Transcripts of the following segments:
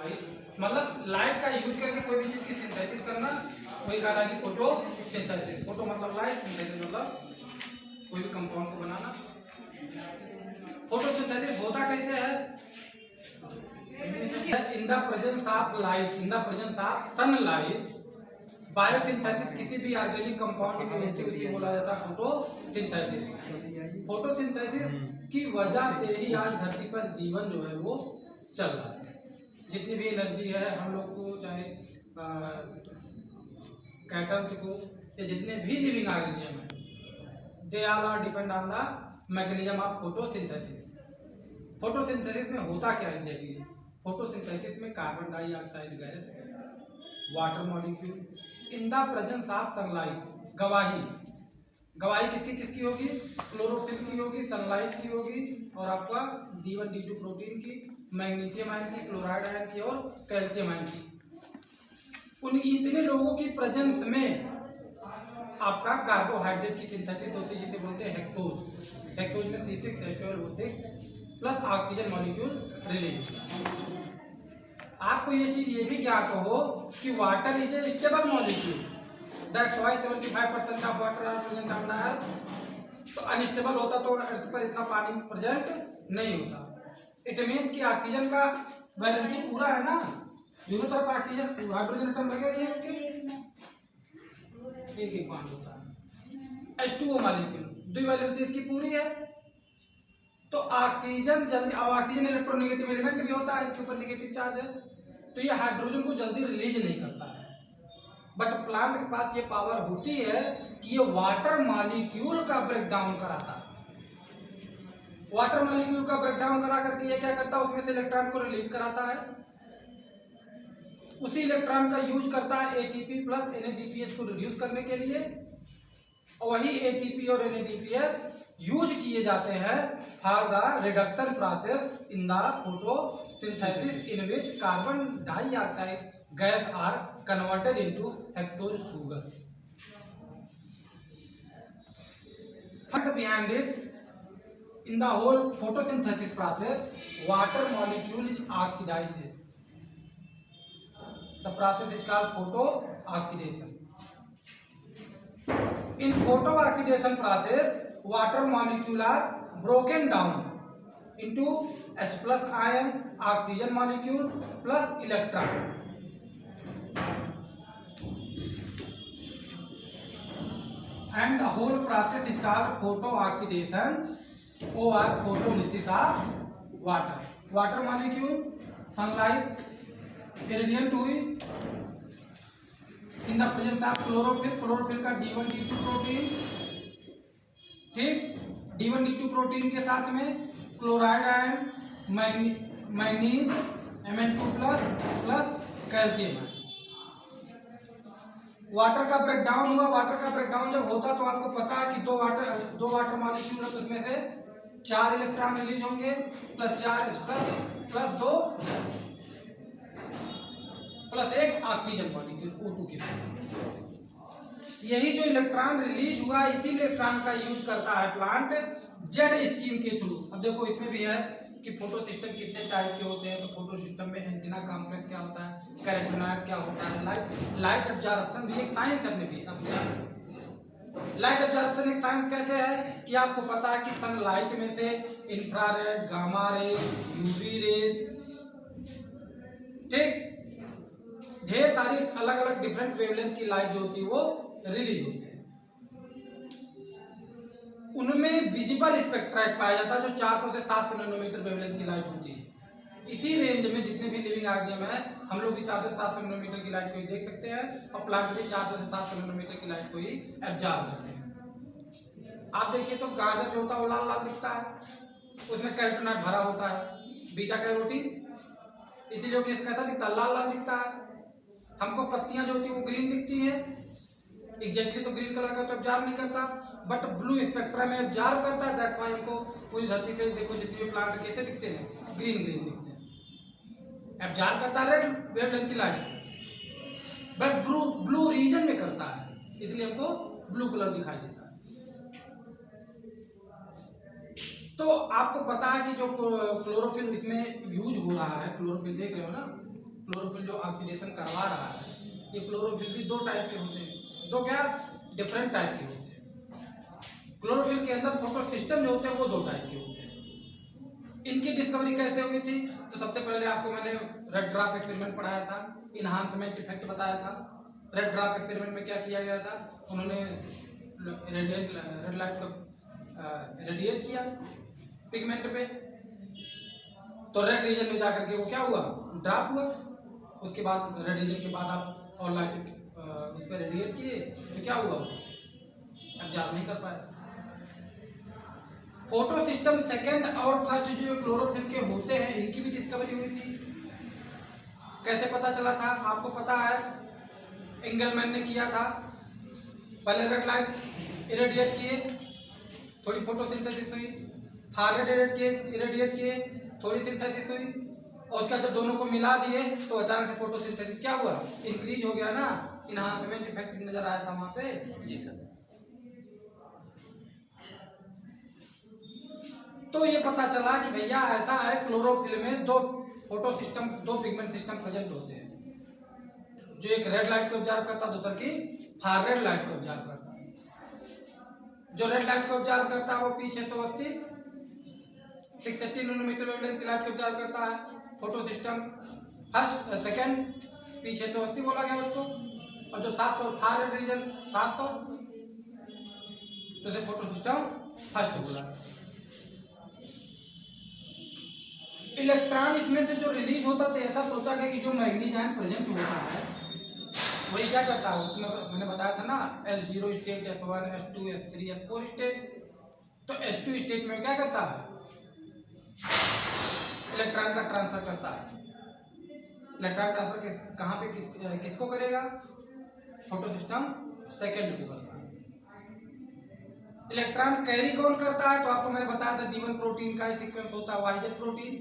Light मतलब light का use करके कोई भी चीज की सिंथेसिस करना, वही कहना कि फोटोसिंथेसिस। फोटो मतलब लाइट, सिंथेसिस मतलब कोई भी कंपाउंड को बनाना। फोटोसिंथेसिस होता कैसे है? इन the presence of light, in the presence of sunlight, biosynthesis किसी भी ऑर्गेनिक कंपाउंड की होती है उसे बोला जाता है फोटोसिंथेसिस। फोटोसिंथेसिस की वजह से ही आज धरती पर जीवन जो है वो चल रहा है। जितनी भी एनर्जी है हम लोग को, चाहे कैटल्स को, या जितने भी लिविंग ऑर्गेनिज्म है, they all are depend on the mechanism of photosynthesis. Photosynthesis में होता क्या एग्जैक्टली? फोटोसिंथेसिस में carbon dioxide gas, water molecule in the presence of sunlight, गवाही गवाही किसकी किसकी होगी? क्लोरोफिल की होगी, सनलाइट की होगी, और आपका D1 D2 प्रोटीन की, मैग्नीशियम आयन की, क्लोराइड आयन की और कैल्शियम आयन की। उन इतने लोगों की प्रेजेंस में आपका कार्बोहाइड्रेट की सिंथेसिस होती है जिसे बोलते हैं हेक्सोज। हेक्सोज में C6H12O6 plus oxygen molecule release. आपको ये चीज ये भी ज्ञात हो कि water is a stable molecule, that's why 75% of water are present on the earth. तो अनस्टेबल होता तो अर्थ पर इतना पानी प्रेजेंट नहीं होता। इट मीन्स कि ऑक्सीजन का बैलेंसिंग पूरा है ना, दोनों तरफ ऑक्सीजन हाइड्रोजन एटम लगे हुए हैं उसके, एक एक बॉन्ड होता है। H2O मॉलिक्यूल द्विवैलेंसी इसकी पूरी है। तो ऑक्सीजन जल्दी, ऑक्सीजन इलेक्ट्रोनेगेटिव एलिमेंट भी होता है, इसके ऊपर नेगेटिव चार्ज है, तो ये हाइड्रोजन को जल्दी रिलीज नहीं करता है। बट प्लांट के पास ये पावर होती है कि ये वाटर मॉलिक्यूल का ब्रेकडाउन कराता है। वाटर मॉलिक्यूल का ब्रेकडाउन करा करके ये क्या करता है? उसमें से इलेक्ट्रॉन को रिलीज कराता है। उसी इलेक्ट्रॉन का यूज करता है ATP प्लस NADPH को रिड्यूस करने के लिए, और वही ATP और NADPH यूज किए जाते हैं for the reduction process in the photosynthesis in which carbon dioxide gas are converted into hexose sugar. Behind it, in the whole photosynthesis process, water molecule is oxidized. The process is called photooxidation. In photooxidation process, water molecule are broken down into H plus ion, oxygen molecule plus electron. And the whole process is called photooxidation or photolysis of water. Water molecule, sunlight, irradiant हुई in the presence of chlorophyll, chlorophyll का D1 D2 protein, ठीक, D1 D2 protein के साथ में chloride ion, manganese Mn2 plus calcium ion. Water का breakdown हुआ। Water का breakdown जब होता तो आपको पता है कि दो वाटर मॉलिक्यूल है, तो उसमें से 4 इलेक्ट्रॉन रिलीज होंगे plus 4 H plus 2 plus 1 oxygen molecule O2 के। यही जो इलेक्ट्रॉन रिलीज हुआ, इसी इलेक्ट्रॉन का यूज करता है प्लांट जेड स्कीम के थ्रू। अब देखो इसमें भी है कि फोटो सिस्टम कितने टाइप के होते हैं। तो फोटो सिस्टम में एंटीना कॉम्प्लेक्स क्या होता है, कैरोटिनॉइड क्या होता है, लाइट एब्जॉर्प्शन भी एक साइंस है अपने। लाइट एब्जॉर्प्शन एक साइंस कैसे है कि आपको पता है कि सनलाइट में से infrared, gamma rays, UV rays, ठीक, ढेर सारी अलग अलग डिफरेंट वेवलेंथ की लाइट जो होती है वो रिलीज होती है। उनमें विजिबल स्पेक्ट्रा पाया जाता है जो 400 से 700 नैनोमीटर वेवलेंथ की लाइट होती है। इसी रेंज में जितने भी लिविंग ऑर्गेनिज्म है, हम लोग भी 400 से 700 नैनोमीटर की लाइट को ही देख सकते हैं, और प्लांट भी 400 से 700 नैनोमीटर की लाइट को ही एब्जॉर्ब करते हैं। आप देखिए तो गाजर जो होता है वो लाल लाल दिखता है, उसमें कैरोटिनॉइड भरा होता है, बीटा कैरोटीन, इसीलिए वो कैसा दिखता है? लाल लाल दिखता है। हमको पत्तियां जो होती है वो ग्रीन दिखती है, एग्जैक्टली तो ग्रीन कलर का तो एब्जॉर्ब नहीं करता, बट ब्लू स्पेक्ट्रा में एब्जॉर्ब करता है। दैट्स व्हाई हमको पूरी धरती पे देखो जितने भी प्लांट कैसे दिखते हैं, ग्रीन ग्रीन दिखते हैं। एब्जॉर्ब करता है रेड वेवलेंथ की लाइट, बट ब्लू रीजन में करता है, इसलिए हमको ब्लू कलर दिखाई देता है। तो आपको पता है कि जो क्लोरोफिल इसमें यूज हो रहा है, क्लोरोफिल देख रहे हो ना, क्लोरोफिल जो ऑक्सीडेशन करवा रहा है, ये क्लोरोफिल भी दो टाइप के होते हैं, दो क्या डिफरेंट टाइप के होते हैं। क्लोरोफिल के अंदर फोटो सिस्टम जो होते हैं वो दो टाइप के होते हैं। इनकी डिस्कवरी कैसे हुई थी? तो सबसे पहले आपको मैंने रेड ड्रॉप एक्सपेरिमेंट पढ़ाया था, इन्हांसमेंट इफेक्ट बताया था। रेड ड्रॉप एक्सपेरिमेंट में क्या किया गया था, उन्होंने रेड लाइट को रेडिएट किया पिगमेंट पे, तो रेड रीजन में जाकर के वो क्या हुआ, ड्रॉप हुआ। उसके बाद रेड रीजन के बाद आप और लाइट उस पर रेडिएट किए तो क्या हुआ, एब्जॉर्ब नहीं कर पाए। फोटो सिस्टम सेकंड और फर्स्ट जो क्लोरोफिल के होते हैं, इनकी भी डिस्कवरी हुई थी। कैसे पता चला था? आपको पता है, एंगलमैन ने किया था। पहले रेड लाइट इरेडिएट किए, थोड़ी फोटोसिंथेसिस हुई, फार इरेडिएट किए, थोड़ी सिंथेसिस हुई, और उसका जब दोनों को मिला दिए तो अचानक से फोटोसिंथेसिस क्या हुआ, इंक्रीज हो गया ना, इन्हांसमेंट इफेक्ट नजर आया था वहां पे। जी सर। तो ये पता चला कि भैया ऐसा है, क्लोरोफिल में दो फोटो सिस्टम, दो पिगमेंट सिस्टम प्रेजेंट होते हैं, जो एक रेड लाइट को ऑब्जर्व करता है, दूसरा की फार रेड लाइट को ऑब्जर्व करता है। जो रेड लाइट को ऑब्जर्व करता है वो P680 680 नैनोमीटर वेवलेंथ की लाइट को ऑब्जर्व करता है। Photo system first second P680 बोला गया उसको, और जो 700 फार रेड रीजन 700, तो फोटो सिस्टम फर्स्ट बोला। इलेक्ट्रॉन इसमें से जो रिलीज होता था, ऐसा सोचा गया कि जो मैग्नीज आयन प्रेजेंट होता है वही क्या करता है, उसमें मैंने बताया था ना, S0 state, S1, S2, S3, S4 state. तो S2 स्टेट में क्या करता है, इलेक्ट्रॉन का ट्रांसफर करता है। इलेक्ट्रॉन ट्रांसफर कहाँ पे किसको करेगा, फोटो सिस्टम सेकंड को करता है। इलेक्ट्रॉन कैरी कौन करता है? तो आपको मैंने बताया था D1 प्रोटीन का सीक्वेंस होता है, YZ प्रोटीन,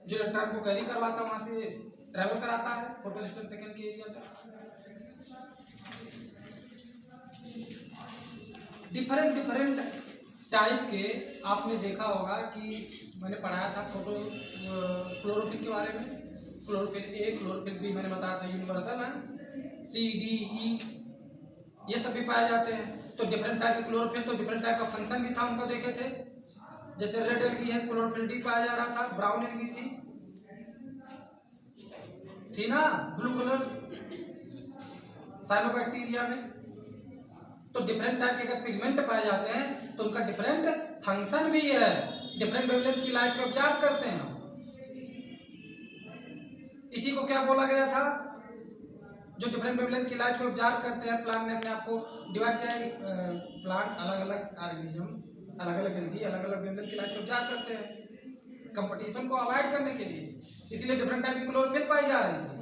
जो इलेक्ट्रॉन को कैरी करवाता है, वहां से ट्रैवल कराता है फोटो सिस्टम सेकंड के एरिया तक। डिफरेंट टाइप के आपने देखा होगा कि मैंने पढ़ाया था फोटो क्लोरोफिल के बारे में। क्लोरोफिल ए, क्लोरोफिल बी मैंने बताया था यूनिवर्सल है, C, D, E ये सब भी पाए जाते हैं। तो डिफरेंट टाइप के क्लोरोफिल, तो डिफरेंट टाइप का फंक्शन भी था उनको देखे थे। जैसे रेड एलगी है, क्लोरोफिल डी पाया जा रहा था, ब्राउन एलगी थी ना, ब्लू कलर साइनोबैक्टीरिया में। तो डिफरेंट टाइप के अगर पिगमेंट पाए जाते हैं तो उनका डिफरेंट फंक्शन भी है, डिफरेंट वेवलेंथ की लाइट को ऑब्जर्व करते हैं। इसी को क्या बोला गया था, जो डिफरेंट वेवलेंथ की लाइट को ऑब्जर्व करते हैं। प्लांट ने अपने आप को डिवाइड किया है, प्लांट अलग अलग ऑर्गेनिज्म, अलग अलग एलगी, अलग अलग वेवलेंथ की लाइट को ऑब्जर्व करते हैं कंपटीशन को अवॉइड करने के लिए। इसलिए डिफरेंट टाइप की क्लोरोफिल पाई जा रही थी।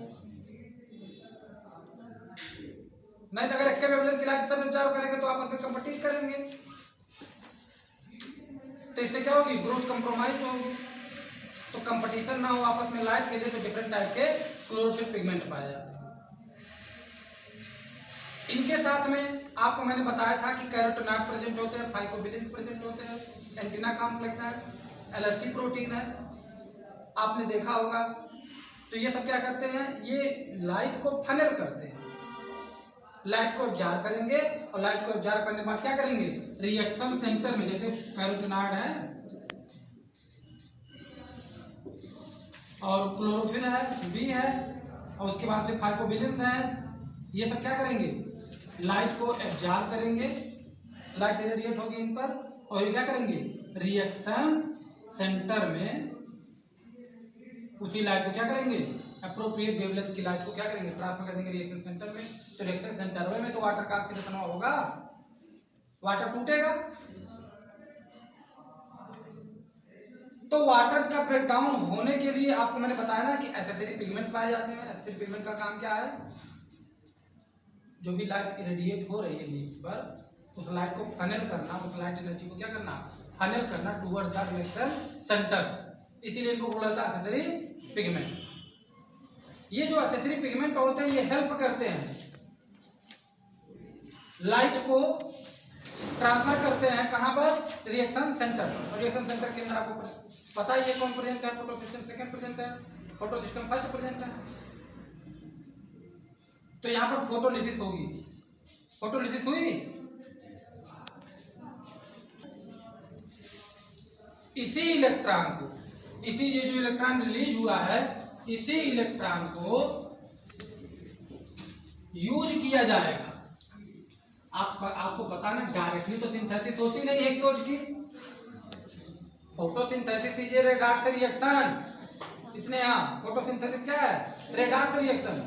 नहीं तो अगर एक वेवलेंथ की लाइट सब ऑब्जर्व करेंगे तो आपस में कंपीट करेंगे, तो इससे क्या होगी, ग्रोथ कंप्रोमाइज होगी। तो कंपटीशन ना हो आपस में लाइट के लिए, तो डिफरेंट टाइप के क्लोरोफिल पिगमेंट पाए जाते हैं। इनके साथ में आपको मैंने बताया था कि कैरोटीनॉइड प्रेजेंट होते हैं, फाइकोबिलिन्स प्रेजेंट होते हैं, एंटीना कॉम्प्लेक्स है, LSC प्रोटीन है, आपने देखा होगा। तो ये सब क्या करते हैं, ये लाइट को फनल करते हैं, लाइट को ऑब्जर्व करेंगे, और लाइट को ऑब्जर्व करने के बाद क्या करेंगे, रिएक्शन सेंटर में, जैसे कैरोटीनॉइड है और क्लोरोफिल है, बी है, और उसके बाद फिर फाइकोबिलिन्स है, ये सब क्या करेंगे, लाइट को एब्जॉर्ब करेंगे, लाइट रेडिएट होगी इन पर, और ये क्या करेंगे, रिएक्शन सेंटर में उसी लाइट को क्या करेंगे, अप्रोप्रिएट वेवलेंथ की लाइट को क्या करेंगे, ट्रांसफर कर देंगे रिएक्शन सेंटर में। तो रिएक्शन सेंटर में तो वाटर का ऑक्सीडेशन होगा, वाटर टूटेगा। तो वाटर का ब्रेकडाउन होने के लिए आपको मैंने बताया ना कि एसेसरी पिगमेंट पाए जाते हैं। एसेसरी पिगमेंट का काम क्या है, जो भी लाइट इरेडिएट हो रही है लीव्स पर, उस लाइट को फनल करना, उस लाइट एनर्जी को क्या करना, फनल करना टुवर्ड्स द रिएक्शन सेंटर। इसीलिए इनको बोला जाता है एसेसरी पिगमेंट। ये जो एसेसरी पिगमेंट होते हैं, ये हेल्प करते हैं, लाइट को ट्रांसफर करते हैं कहां पर, रिएक्शन सेंटर। और रिएक्शन सेंटर के अंदर आपको पता है ये कौन प्रेजेंट है, फोटो सिस्टम सेकंड प्रेजेंट है। फोटो सिस्टम फर्स्ट प्रेजेंट है। तो यहां पर फोटोलिसिस होगी, फोटोलिसिस हुई, इसी इलेक्ट्रॉन को, इसी ये जो इलेक्ट्रॉन रिलीज हुआ है, इसी इलेक्ट्रॉन को यूज किया जाएगा। आपको बताना डायरेक्टली तो सिंथेसिस होती नहीं एक सोच की, photosynthesis is a redox reaction. इसने यहाँ फोटोसिंथेसिस क्या है, रेडॉक्स रिएक्शन।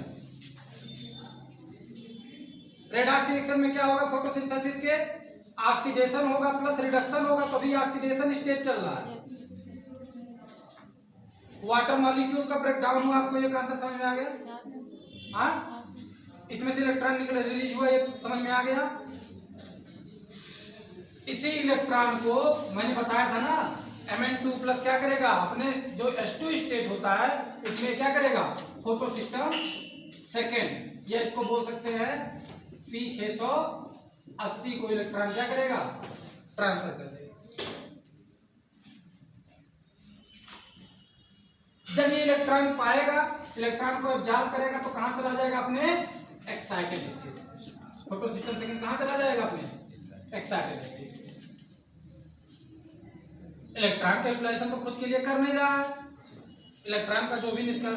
रेडॉक्स रिएक्शन में क्या होगा, फोटोसिंथेसिस के ऑक्सीडेशन होगा प्लस रिडक्शन होगा, तभी ऑक्सीडेशन स्टेट चल रहा है। वाटर मॉलिक्यूल का ब्रेकडाउन हुआ, आपको ये कॉन्सेप्ट समझ में आ गया? हाँ, इसमें से इलेक्ट्रॉन निकले रिलीज हुआ, ये समझ में आ गया। इसी इलेक्ट्रॉन को मैंने बताया था ना, Mn2 प्लस क्या करेगा, अपने जो H2 स्टेट होता है उसमें क्या करेगा, फोटो सिस्टम सेकेंड, या इसको बोल सकते हैं P680 को इलेक्ट्रॉन क्या करेगा, ट्रांसफर कर देगा। जब ये इलेक्ट्रॉन पाएगा, इलेक्ट्रॉन को एब्जॉर्ब करेगा, तो कहां चला जाएगा, अपने excited state. Photo system second कहां चला जाएगा, अपने एक्साइटेड स्टेट। इलेक्ट्रॉन कैलकुलेशन तो खुद के लिए कर नहीं रहा है, इलेक्ट्रॉन का जो भी इलेक्ट्रॉन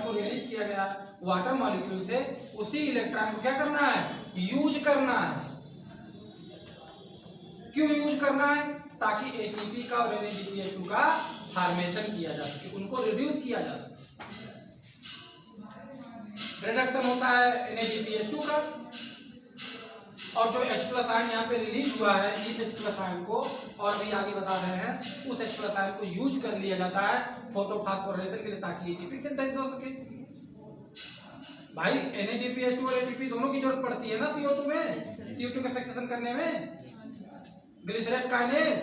को रिलीज किया गया वाटर मॉलिक्यूल से, उसी इलेक्ट्रॉन को क्या करना है, यूज करना है। क्यों यूज करना है, ताकि एटीपी का और NADPH2 का फॉर्मेशन किया जा सके, उनको रिड्यूस किया जा सके। रिडक्शन होता है NADPH2 का, और जो H+ आयन यहाँ पे रिलीज हुआ है, इस H+ आयन को, और भी आगे बता रहे हैं, उस H+ आयन को यूज कर लिया जाता है फोटोफॉस्फोराइलेशन के लिए, ताकि एटीपी सिंथेसिस हो सके। भाई NADPH2 और ATP दोनों की जरूरत पड़ती है ना CO2 में, CO2 का फिक्सेशन करने में। ग्लिसरेट काइनेज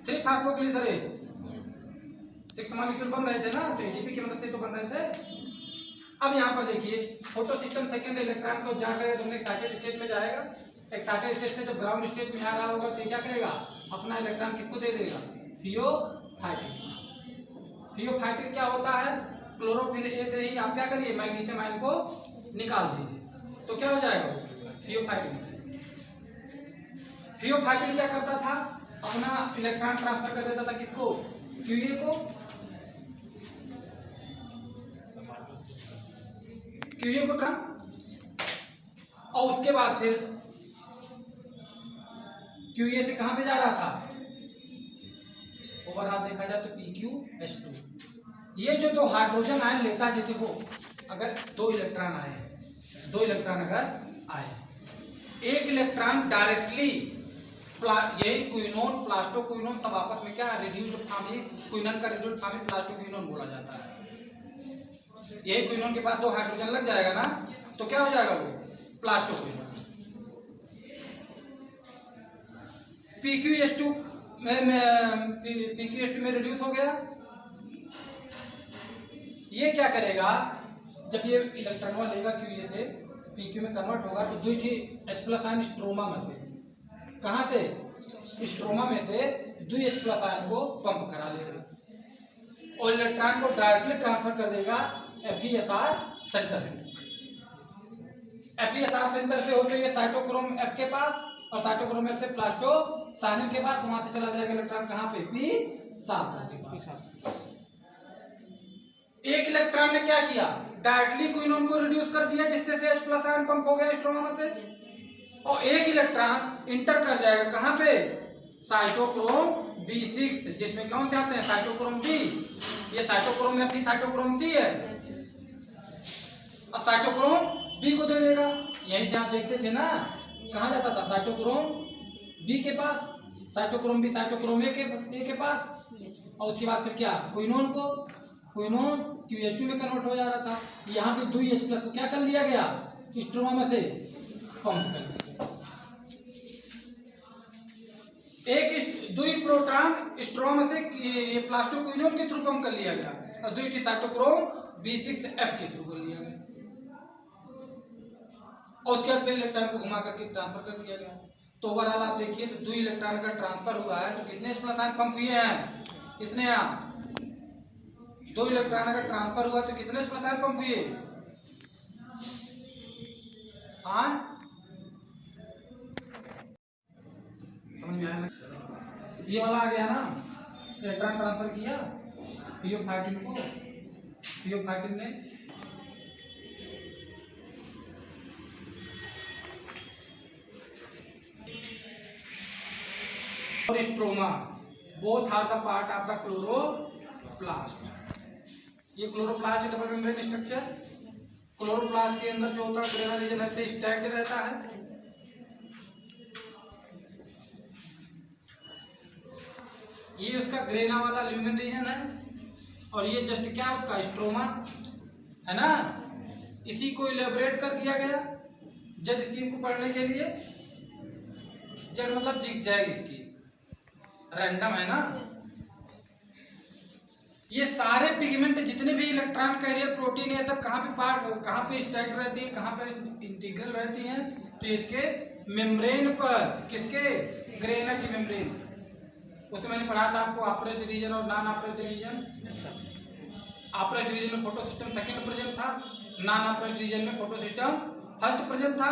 3-फॉस्फोग्लिसरेट 6 मॉलिक्यूल बन रहे थे ना, तो एटीपी की मदद से तो बन रहे थे। अब यहाँ पर देखिए, फोटो सिस्टम सेकेंड इलेक्ट्रॉन को जा करेगा तो एक्साइटेड स्टेट में जाएगा। एक्साइटेड स्टेट से जब ग्राउंड स्टेट में आ रहा होगा तो क्या करेगा, अपना इलेक्ट्रॉन किसको दे देगा, थियोफाइटिक। थियोफाइटिक क्या होता है, क्लोरोफिल ए से ही आप क्या करिए, मैग्नीशियम आयन को निकाल दीजिए, तो क्या हो जाएगा, थियोफाइटिक। थियोफाइटिक क्या करता था, अपना इलेक्ट्रॉन ट्रांसफर कर देता था किसको, क्यूए को, क्यूए को और उसके बाद फिर क्यूए से कहां पे जा रहा था, ओवरऑल देखा जाए तो PqH2। ये जो दो हाइड्रोजन आयन लेता है, जैसे को अगर दो इलेक्ट्रॉन आए, दो इलेक्ट्रॉन अगर आए, एक इलेक्ट्रॉन डायरेक्टली यही क्विनोन प्लास्टोक्विनोन सब आपस में क्या रिड्यूस्ड फॉर्म है, क्विनोन का रिड्यूस्ड फॉर्म प्लास्टोक्विनोन बोला जाता है। यही क्विनोन के पास दो हाइड्रोजन लग जाएगा ना, तो क्या हो जाएगा, वो प्लास्टोक्विनोन। PqH2 में रिड्यूस हो गया। ये क्या करेगा, जब ये इलेक्ट्रॉन लेगा क्यूए से PQ में कन्वर्ट होगा, तो दो H+ आयन स्ट्रोमा में से, कहां से, स्ट्रोमा में से दो H+ आयन को पंप करा देगा और इलेक्ट्रॉन को डायरेक्टली ट्रांसफर कर देगा FeSR सेंटर में। FeSR सेंटर से होते हुए साइटोक्रोम F के पास, और साइटोक्रोम F से प्लास्टोसाइनिन के पास, वहां से चला जाएगा इलेक्ट्रॉन कहां पे, P7 के पास। एक इलेक्ट्रॉन ने क्या किया, डायरेक्टली क्विनोन को रिड्यूस कर दिया, जिससे से H+ आयन पंप हो गया स्ट्रोमा में से, और एक इलेक्ट्रॉन इंटर कर जाएगा कहां पे, साइटोक्रोम B6, जिसमें कौन से आते हैं, साइटोक्रोम B, ये साइटोक्रोम F की साइटोक्रोम C है, और साइटोक्रोम B को दे देगा। यहीं से आप देखते थे ना, कहां जाता था, साइटोक्रोम B के पास, साइटोक्रोम B साइटोक्रोम A के पास, और उसके बाद फिर क्या, क्विनोन को, क्विनोन QH2 में कन्वर्ट हो जा रहा था। यहाँ पे 2 H+ को क्या कर लिया गया, स्ट्रोमा में से पंप कर दिया। एक 2 प्रोटॉन स्ट्रोमा में से ये प्लास्टोक्विनोन के थ्रू पंप कर लिया गया, और 2 साइटोक्रोम B6F के थ्रू कर लिया गया, और उसके बाद फिर इलेक्ट्रॉन को घुमा करके ट्रांसफर कर दिया गया। तो ओवरऑल आप देखिए, तो 2 इलेक्ट्रॉन का ट्रांसफर हुआ है, तो कितने H+ आयन पंप हुए हैं, इसने दो इलेक्ट्रॉन अगर ट्रांसफर हुआ तो कितने H+ आयन पंप हुए? हाँ, समझ में आया ना? ये वाला आ गया ना, इलेक्ट्रॉन ट्रांसफर किया PO13 को, PO13 ने और stroma, both are the part of the chloroplast. ये chloroplast double membrane structure, chloroplast के अंदर जो होता है ग्रेना रीजन ऐसे स्टैक्ड रहता है। ये उसका ग्रेना वाला ल्यूमेन रीजन है और ये जस्ट क्या उसका स्ट्रोमा है ना। इसी को इलेबोरेट कर दिया गया जेड स्कीम को पढ़ने के लिए। जेड मतलब जिगजैग इसकी, रैंडम है ना। ये सारे पिगमेंट जितने भी इलेक्ट्रॉन कैरियर प्रोटीन है सब कहाँ पे पार्ट, कहाँ पे स्टैक्ड रहती है, कहाँ पे इंटीग्रल रहती हैं? तो इसके मेम्ब्रेन पर, किसके? ग्रेना की मेम्ब्रेन। उसमें मैंने पढ़ा था आपको ऑपरेस्ड रीजन और non appressed region. Appressed region में फोटो सिस्टम सेकंड प्रेजेंट था, नॉन ऑपरेस्ड रीजन में फोटो सिस्टम फर्स्ट प्रेजेंट था।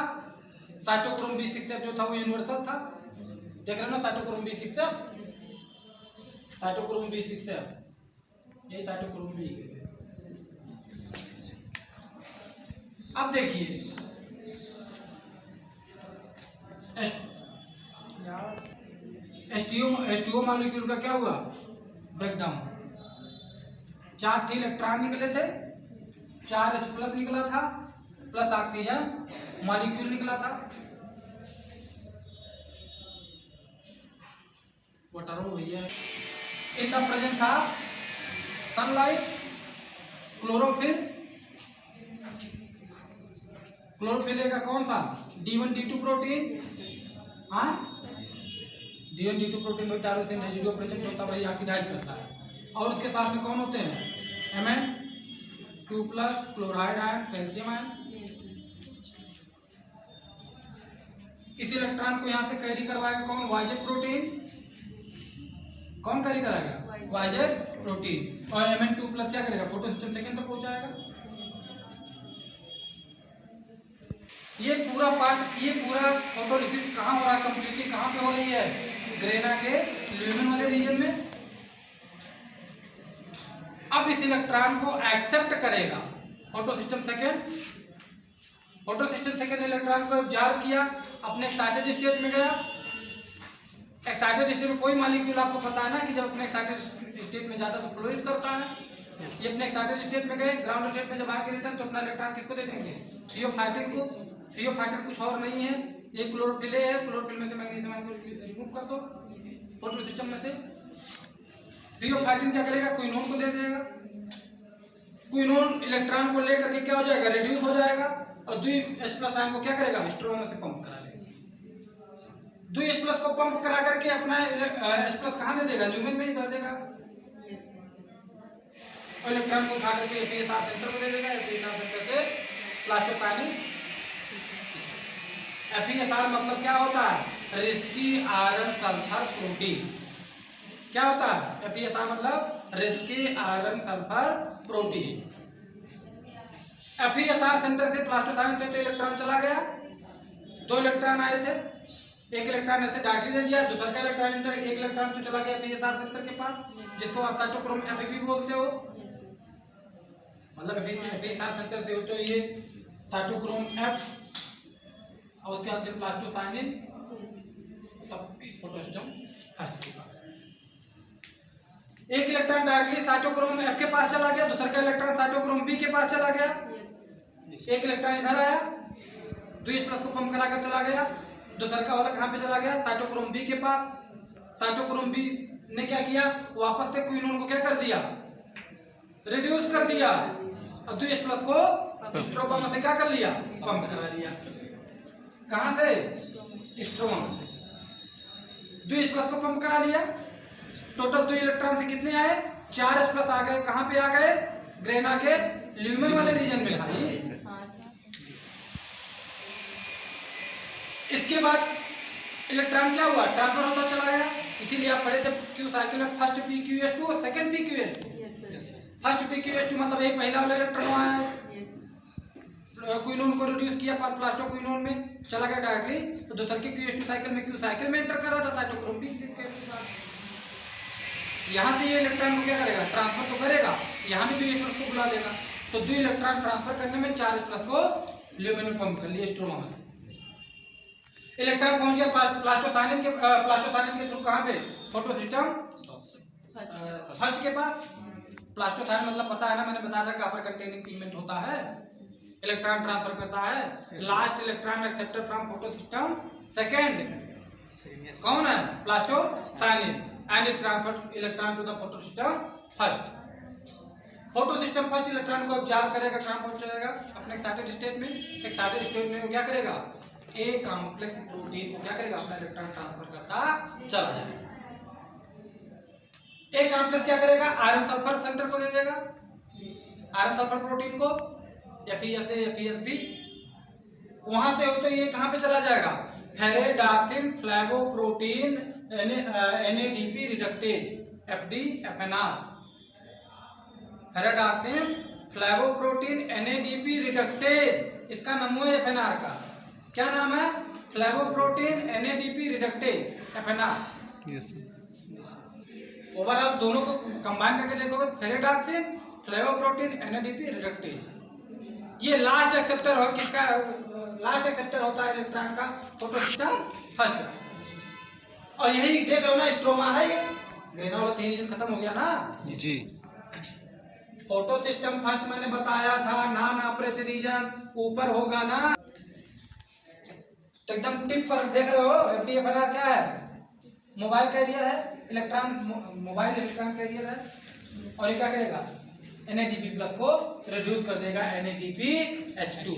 साइटोक्रोम B6F जो था वो यूनिवर्सल था, देख रहे हो ना, साइटोक्रोम B6F, साइटोक्रोम B6F, यही साइटोक्रोम B। अब देखिए एसटीओ मॉलिक्यूल का क्या हुआ? ब्रेकडाउन। 4 इलेक्ट्रॉन निकले थे, 4 H+ निकला था, प्लस ऑक्सीजन मॉलिक्यूल निकला था। वटारो भैया इसका प्रेजेंट था सनलाइट, क्लोरोफिल, क्लोरोफिल का कौन सा? D1 D2 protein. हाँ, D1 D2 प्रोटीन में टायरोसिन रेजिड्यू प्रेजेंट होता है, वही ऑक्सीडाइज करता है। और उसके साथ में कौन होते हैं? Mn2+, chloride ion, calcium ion. इस इलेक्ट्रॉन को यहाँ से कैरी करवाएगा कौन? YZ protein. कौन कैरी कराएगा? YZ protein. और Mn2+ क्या करेगा? फोटो सिस्टम सेकंड तक पहुंचाएगा। ये पूरा पार्ट, ये पूरा फोटोलिसिस कहाँ हो रहा है? कंप्लीटली कहाँ पे हो रही है? ग्रेना के ल्यूमेन वाले रीजन में। अब इस इलेक्ट्रॉन को एक्सेप्ट करेगा photo system second. Photo system second electron को ऑब्जर्व किया, अपने एक्साइटेड स्टेट में गया। एक्साइटेड स्टेट में कोई मॉलिक्यूल आपको पता है ना कि जब अपने एक्साइटेड स्टेट में जाता तो फ्लोरिश करता है। ये अपने एक्साइटेड स्टेट में गए, ग्राउंड स्टेट में जब आएंगे रिटर्न तो अपना इलेक्ट्रॉन किसको दे देंगे? CO13 को। CO13 कुछ और नहीं है, ये क्लोरोफिल है। क्लोरोफिल में से मैग्नीशियम आयन को रिमूव कर दो फोटो सिस्टम में से। CO13 क्या करेगा? क्विनोन को दे देगा। क्विनोन इलेक्ट्रॉन को लेकर के क्या हो जाएगा? रिड्यूस हो जाएगा और 2 H+ आयन को क्या करेगा? स्ट्रोमा से पंप करा देगा। 2 H+ को पंप करा करके अपना H+ कहाँ दे देगा? ल्यूमेन में ही भर देगा। और इलेक्ट्रॉन को उठा करके FeSR सेंटर में दे देगा। FeSR सेंटर से प्लास्टोसाइनिक। FeSR मतलब क्या होता है? Risky iron sulphur protein. क्या होता है FeSR मतलब? Risky iron sulphur protein. FeSR centre से प्लास्टोसाइनिक से तो इलेक्ट्रॉन चला गया, 2 इलेक्ट्रॉन आए थे, एक इलेक्ट्रॉन ऐसे डायरेक्टली दे दिया, दूसरा का इलेक्ट्रॉन इंटर, एक इलेक्ट्रॉन तो चला गया FeSR सेंटर के पास, जिसको आप साइटोक्रोम F भी बोलते हो। मतलब FeSR सेंटर से हो तो ये साइटोक्रोम F और उसके बाद फिर प्लास्टोसाइनिन, तब फोटोसिस्टम फर्स्ट के पास। एक इलेक्ट्रॉन डायरेक्टली साइटोक्रोम F के पास चला गया, दूसरा का इलेक्ट्रॉन साइटोक्रोम B के पास चला गया। एक इलेक्ट्रॉन इधर आया, 2 H+ को पंप कराकर चला गया, दूसरा का वाला कहाँ पे चला गया? साइटोक्रोम B के पास। साइटोक्रोम B ने क्या किया? वापस से क्विनोन को क्या कर दिया? रिड्यूस कर दिया और 2 H+ को स्ट्रोमा से क्या कर लिया? पंप करा दिया। कहाँ से? स्ट्रोमा से 2 H+ को पंप करा लिया। टोटल 2 इलेक्ट्रॉन से कितने आए? 4 H+ आ गए। कहाँ पे आ गए? ग्रेना के ल्यूमेन वाले रीजन में। इसके बाद इलेक्ट्रॉन क्या हुआ? ट्रांसफर होता चला गया। इसीलिए आप पढ़े थे क्यू साइकिल में फर्स्ट PQS2 और सेकंड PQS2। फर्स्ट PQ_H2 मतलब यही पहला वाला इलेक्ट्रॉन आया है, क्विनोन को रिड्यूस किया पर प्लास्टो क्विनोन में चला गया डायरेक्टली, तो दूसरे के QH2 साइकिल में Q साइकिल में एंटर कर रहा था साइटोक्रोम B6 के साथ। यहाँ से ये इलेक्ट्रॉन को क्या करेगा, ट्रांसफर तो करेगा, यहाँ भी 2 इलेक्ट्रॉन को बुला लेगा, तो 2 इलेक्ट्रॉन ट्रांसफर करने में 4H+ को ल्यूमेन में पंप कर लिए स्ट्रोमा में। इलेक्ट्रॉन पहुंच गया प्लास्टोसाइनिन के थ्रू कहाँ पे, फोटो सिस्टम फर्स्ट के पास। प्लास्टोसाइनिन मतलब पता है ना, मैंने बताया था कॉपर कंटेनिंग पिगमेंट होता है, इलेक्ट्रॉन ट्रांसफर करता है, last electron accepted from photo system second कौन है, plastocyanin, and it transfer electron to the photo system first. Photo system first electron को ऑब्जर्व करेगा, कहां पहुंचाएगा, अपने एक्साइटेड स्टेट में। एक्साइटेड स्टेट में वो क्या करेगा, ए कॉम्प्लेक्स प्रोटीन को क्या करेगा, अपना इलेक्ट्रॉन ट्रांसफर करता चला जाएगा। ए कॉम्प्लेक्स क्या करेगा, आयरन सल्फर सेंटर को दे देगा, आयरन सल्फर प्रोटीन को, FeSA FeSB, वहां से हो तो ये कहां पे चला जाएगा, फेरेडाक्सिन फ्लैवोप्रोटीन NADP reductase FD-FNR, फेरेडाक्सिन फ्लैवोप्रोटीन NADP reductase, इसका नाम है FNR का, क्या नाम है, फ्लैवोप्रोटीन NADP reductase FNR। Yes, overall दोनों को कंबाइन करके देखोगे, फेरेडाक्सिन फ्लैवोप्रोटीन NADP रिडक्टेज, ये लास्ट एक्सेप्टर हो किसका, लास्ट एक्सेप्टर होता है इलेक्ट्रॉन का फोटो सिस्टम फर्स्ट। और यही देख रहे हो ना, स्ट्रोमा है ये, ग्रेना वाला 3 रीजन खत्म हो गया ना जी। फोटो सिस्टम फर्स्ट मैंने बताया था, नॉन ऑपरेटिव रीजन ऊपर होगा ना, तो एकदम टिप पर देख रहे हो। FD-FNR क्या है, मोबाइल कैरियर है, इलेक्ट्रॉन मोबाइल इलेक्ट्रॉन कैरियर है, और ये क्या करेगा, NADP+ को रिड्यूस कर देगा NADPH2।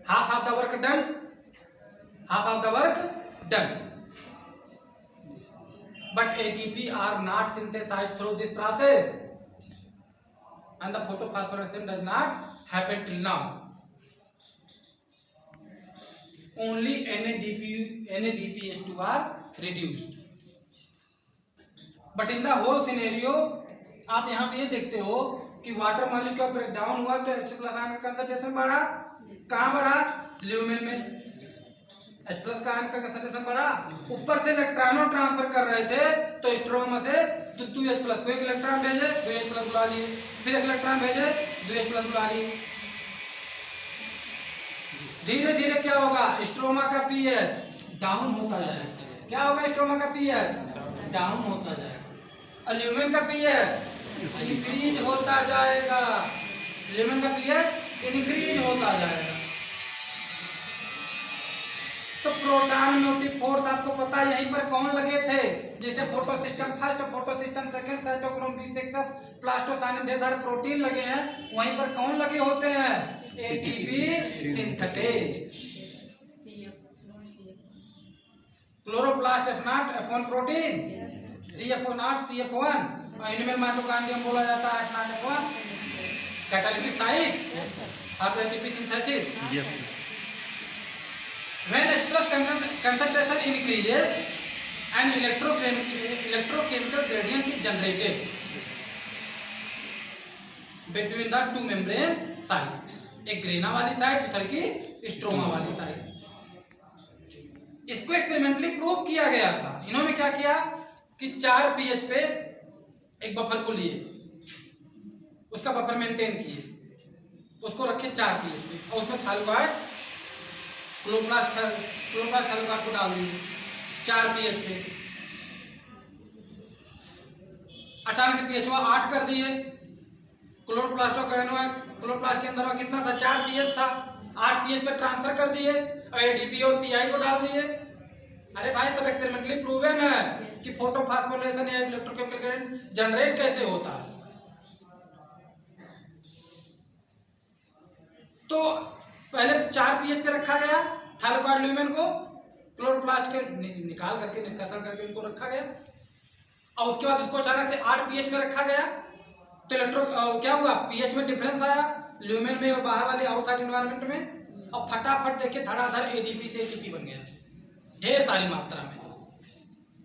Half of the work done, half of the work done, but ATP are not synthesized through this process and the photophosphorylation does not happen till now. Only NADPH2 are reduced, but in the whole scenario आप यहाँ पे ये देखते हो कि water molecule break down हुआ तो H+ ion का कंसंट्रेशन बढ़ा, कहाँ बढ़ा, ल्यूमेन में। H+ का आयन का कंसंट्रेशन बढ़ा, ऊपर से इलेक्ट्रॉनों ट्रांसफर कर रहे थे तो स्ट्रोमा से 2H+ को एक इलेक्ट्रॉन भेजे, 2H+ बुला लिए, फिर एक इलेक्ट्रॉन भेजे, 2H+ बुला लिए। धीरे धीरे क्या होगा, स्ट्रोमा का pH डाउन होता जाएगा, क्या होगा, स्ट्रोमा का pH डाउन होता जाएगा, और ल्यूमेन का pH इंक्रीज होता जाएगा, ल्यूमेन का pH इंक्रीज होता जाएगा। तो प्रोटॉन मोटिव फोर्स आपको पता है यहीं पर कौन लगे थे, जैसे photo system first, photo system second, cytochrome B6, plastocyanin, ढेर सारे प्रोटीन लगे हैं, वहीं पर कौन लगे होते हैं, ATP synthetase, chloroplast F0 F1 protein, CFO0 CF1, और एनिमल माइटोकॉन्ड्रियम बोला जाता है F0 F1, catalytic site of ATP synthesis. When H+ concentration increases, an electrochemical gradient is generated between the two membrane sites, एक ग्रेना वाली side, दूसरी की stroma वाली side. इसको एक्सपेरिमेंटली प्रूव किया गया था। इन्होंने क्या किया कि 4 pH पे एक बफर को लिए, उसका बफर मेंटेन किए, उसको रखे 4 pH पे, और उसमें थाइरोइड क्लोरोप्लास्ट थाइरोइड को डाल दिए 4 pH पे। अचानक से pH 8 कर दिए, क्लोरोप्लास्ट के अंदर कितना था, 4 pH था, 8 pH पे ट्रांसफर कर दिए, और ADP और PI को डाल दिए। अरे भाई सब एक्सपेरिमेंटली प्रूवन है कि फोटोफॉस्फोरिलेशन या इलेक्ट्रोकेमिकल ग्रेडिएंट जनरेट कैसे होता है। तो पहले 4 pH पे रखा गया थाइरोइड ल्यूमेन को, क्लोरोप्लास्ट के निकाल करके निष्कासन करके उनको रखा गया, और उसके बाद उसको अचानक से 8 pH में रखा गया। तो क्या हुआ, pH में डिफरेंस आया ल्यूमेन में और बाहर वाले आउटसाइड एनवायरनमेंट में, और फटाफट देखिए धड़ाधड़ ADP से ATP बन गया ढेर सारी मात्रा में।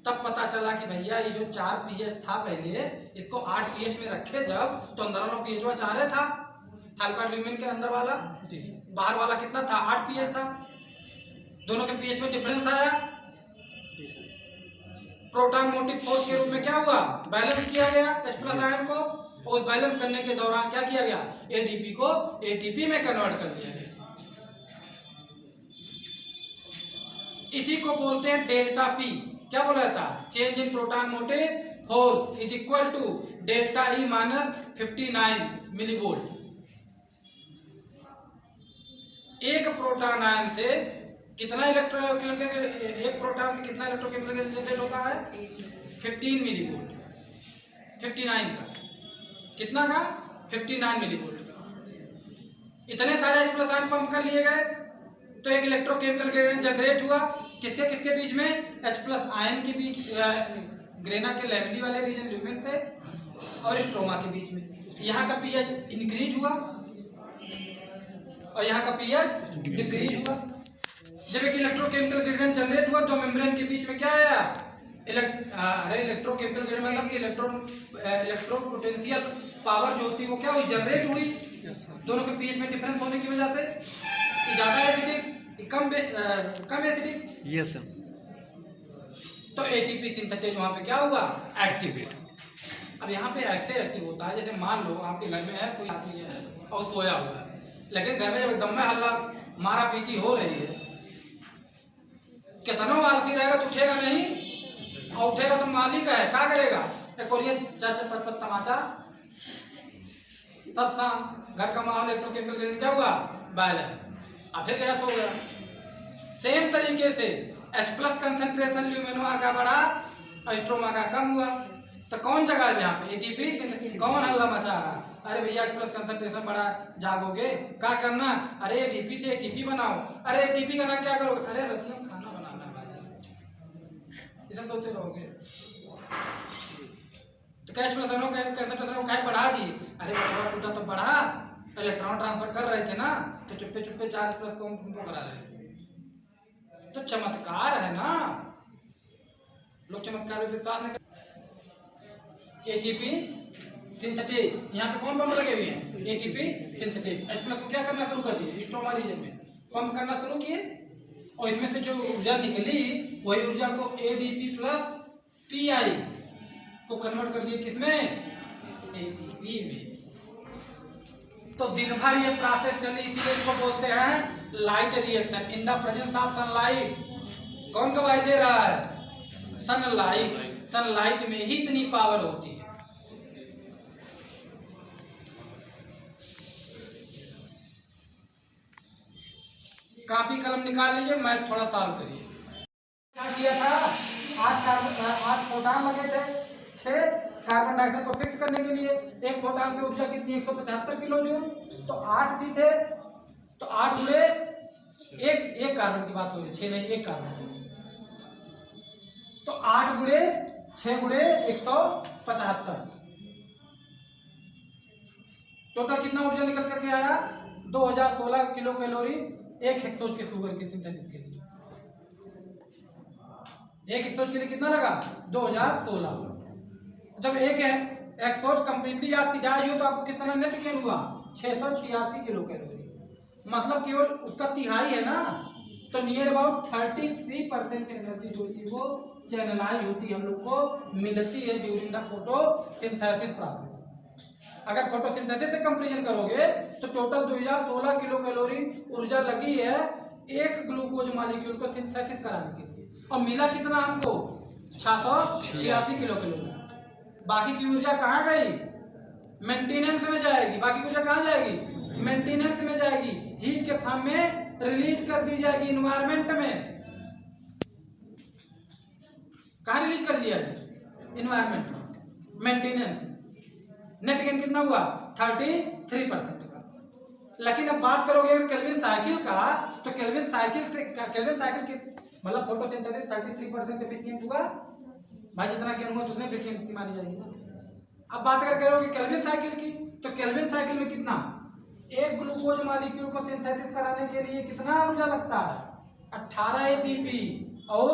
तब पता चला कि भैया ये जो 4 पीएच था पहले, इसको 8 पीएच में रखे जब, तो अंदर वाला पीएच 4 था, थालकार्ड ल्यूमेन के अंदर वाला, बाहर वाला कितना था, 8 पीएच था। दोनों के पीएच में डिफरेंस आया, प्रोटॉन मोटिव फोर्स के रूप में क्या हुआ, बैलेंस किया गया H+ आयन को, और बैलेंस करने के दौरान क्या किया गया, एडीपी को एटीपी में कन्वर्ट कर दिया गया। इसी को बोलते हैं डेल्टा पी। क्या बोला जाता है, change in proton motive force is equal to delta E minus 59 millivolt. एक प्रोटॉन आयन से कितना इलेक्ट्रोकेमिकल, एक प्रोटॉन से कितना इलेक्ट्रोकेमिकल जनरेट होता है, 15 मिलीवोल्ट, 59 का, कितना का, 59 मिलीवोल्ट का। इतने सारे H+ आयन पंप कर लिए गए तो एक इलेक्ट्रोकेमिकल ग्रेडियंट जनरेट हुआ, किसके किसके बीच में, H+ आयन के बीच, ग्रेना के लैमेली वाले रीजन ल्यूमेन से, और स्ट्रोमा के बीच में। यहाँ का पीएच इंक्रीज हुआ और यहाँ का पीएच डिक्रीज हुआ। जब एक इलेक्ट्रोकेमिकल ग्रेडियंट जनरेट हुआ तो मेम्ब्रेन के बीच में क्या आया, इलेक्ट्रोकेमिकल ग्रेडियंट मतलब कि इलेक्ट्रो पोटेंशियल पावर जो होती है वो क्या हुई, जनरेट हुई। दोनों के पीएच में डिफरेंस होने की वजह से ज्यादा एसिडिक, कम एसिडिक, यस सर, तो एटीपी सिंथेटेज वहां पे क्या हुआ, एक्टिवेट। अब यहाँ पे ऐसे एक्टिव होता है, जैसे मान लो आपके घर में है कोई आदमी है और सोया हुआ है, लेकिन घर में जब एकदम में हल्ला मारा पीटी हो रही है, कितना आलसी रहेगा तो उठेगा नहीं, और उठेगा तो मालिक है क्या करेगा, चाचा पत तमाचा सब शाम, घर का माहौल इलेक्ट्रोकेमिकल क्या हुआ, बैलेंस, अब फिर गया सो गया। सेम तरीके से H+ कंसंट्रेशन ल्यूमेनोआ का बढ़ा और स्ट्रोमा का कम हुआ, तो कौन जगह है यहाँ पे, एटीपी, कौन हल्ला मचा रहा, अरे भैया H+ कंसंट्रेशन बढ़ा, जागोगे क्या करना, अरे एटीपी से एटीपी बनाओ, अरे एटीपी का ना क्या करोगे, अरे रतियम खाना बनाना भाई, ये सब सोचते रहोगे। तो कंसंट्रेशन को बढ़ा दिए, अरे टूटा तो बढ़ा, इलेक्ट्रॉन ट्रांसफर कर रहे थे ना, तो चुप्पे चुप्पे 4H+ को करा रहे थे। तो चमत्कार है ना, लोग चमत्कार में विश्वास नहीं करते। एटीपी सिंथेटेज, यहाँ पे कौन पंप लगे हुए हैं, एटीपी सिंथेटेज। H+ को क्या करना शुरू कर दिए, स्ट्रोमा रीजन में पंप करना शुरू किए, और इसमें से जो ऊर्जा निकली वही ऊर्जा को एडीपी प्लस पीआई को कन्वर्ट कर दिए किसमें, एटीपी में। तो दिन भर ये प्रोसेस चली, इसीलिए इसको बोलते हैं light reaction in the presence of sunlight. कौन गवाही दे रहा है, सनलाइट। सनलाइट में ही इतनी पावर होती है। कॉपी कलम निकाल लीजिए, मैथ थोड़ा सॉल्व करिए। क्या किया था, 8 प्रोटॉन लगे थे, 6 कार्बन डाइऑक्साइड को फिक्स करने के लिए। एक प्रोटॉन से ऊर्जा कितनी, 175 किलो जूल, तो 8 भी थे, तो 8 गुणे एक कार्बन की बात हो रही, 6 नहीं, एक कार्बन, तो 8 गुणे 6 गुणे 175, टोटल कितना ऊर्जा निकल करके आया, 2016 किलो कैलोरी एक हेक्सोज के शुगर के सिंथेसिस के लिए। एक हेक्सोज के लिए कितना लगा, 2016। जब एक हेक्सोज कंप्लीटली ऑक्सीडाइज हो तो आपको कितना नेट गेन हुआ, 686 किलो कैलोरी, मतलब केवल उसका तिहाई है ना, तो नियर अबाउट 33% एनर्जी जो होती है वो चैनलाइज होती है, हम लोग को मिलती है ड्यूरिंग द फोटोसिंथेसिस प्रोसेस। अगर फोटोसिंथेसिस से कंपैरिजन करोगे तो टोटल 2016 किलो कैलोरी ऊर्जा लगी है एक ग्लूकोज मॉलिक्यूल को सिंथेसिस कराने के लिए, और मिला कितना हमको, 686 किलो कैलोरी। बाकी की ऊर्जा कहाँ गई, मेंटेनेंस में जाएगी। बाकी की ऊर्जा कहाँ जाएगी, मेंटेनेंस में जाएगी, हीट के फॉर्म में रिलीज कर दी जाएगी इन्वायरमेंट में। कहाँ रिलीज कर दिया जाएगी, इन्वायरमेंट में, मेंटेनेंस। नेट गेन कितना हुआ, 33% का। लेकिन अब बात करोगे केल्विन साइकिल का, तो केल्विन साइकिल के मतलब फोटोसिंथेसिस 33% एफिशिएंट हुआ भाई, जितना गेन हुआ उतने एफिशिएंसी मानी जाएगी ना। अब बात करोगे केल्विन साइकिल की, तो केल्विन साइकिल में कितना, एक ग्लूकोज मॉलिक्यूल को सिंथेसिस कराने के लिए कितना ऊर्जा लगता है, 18 एटीपी और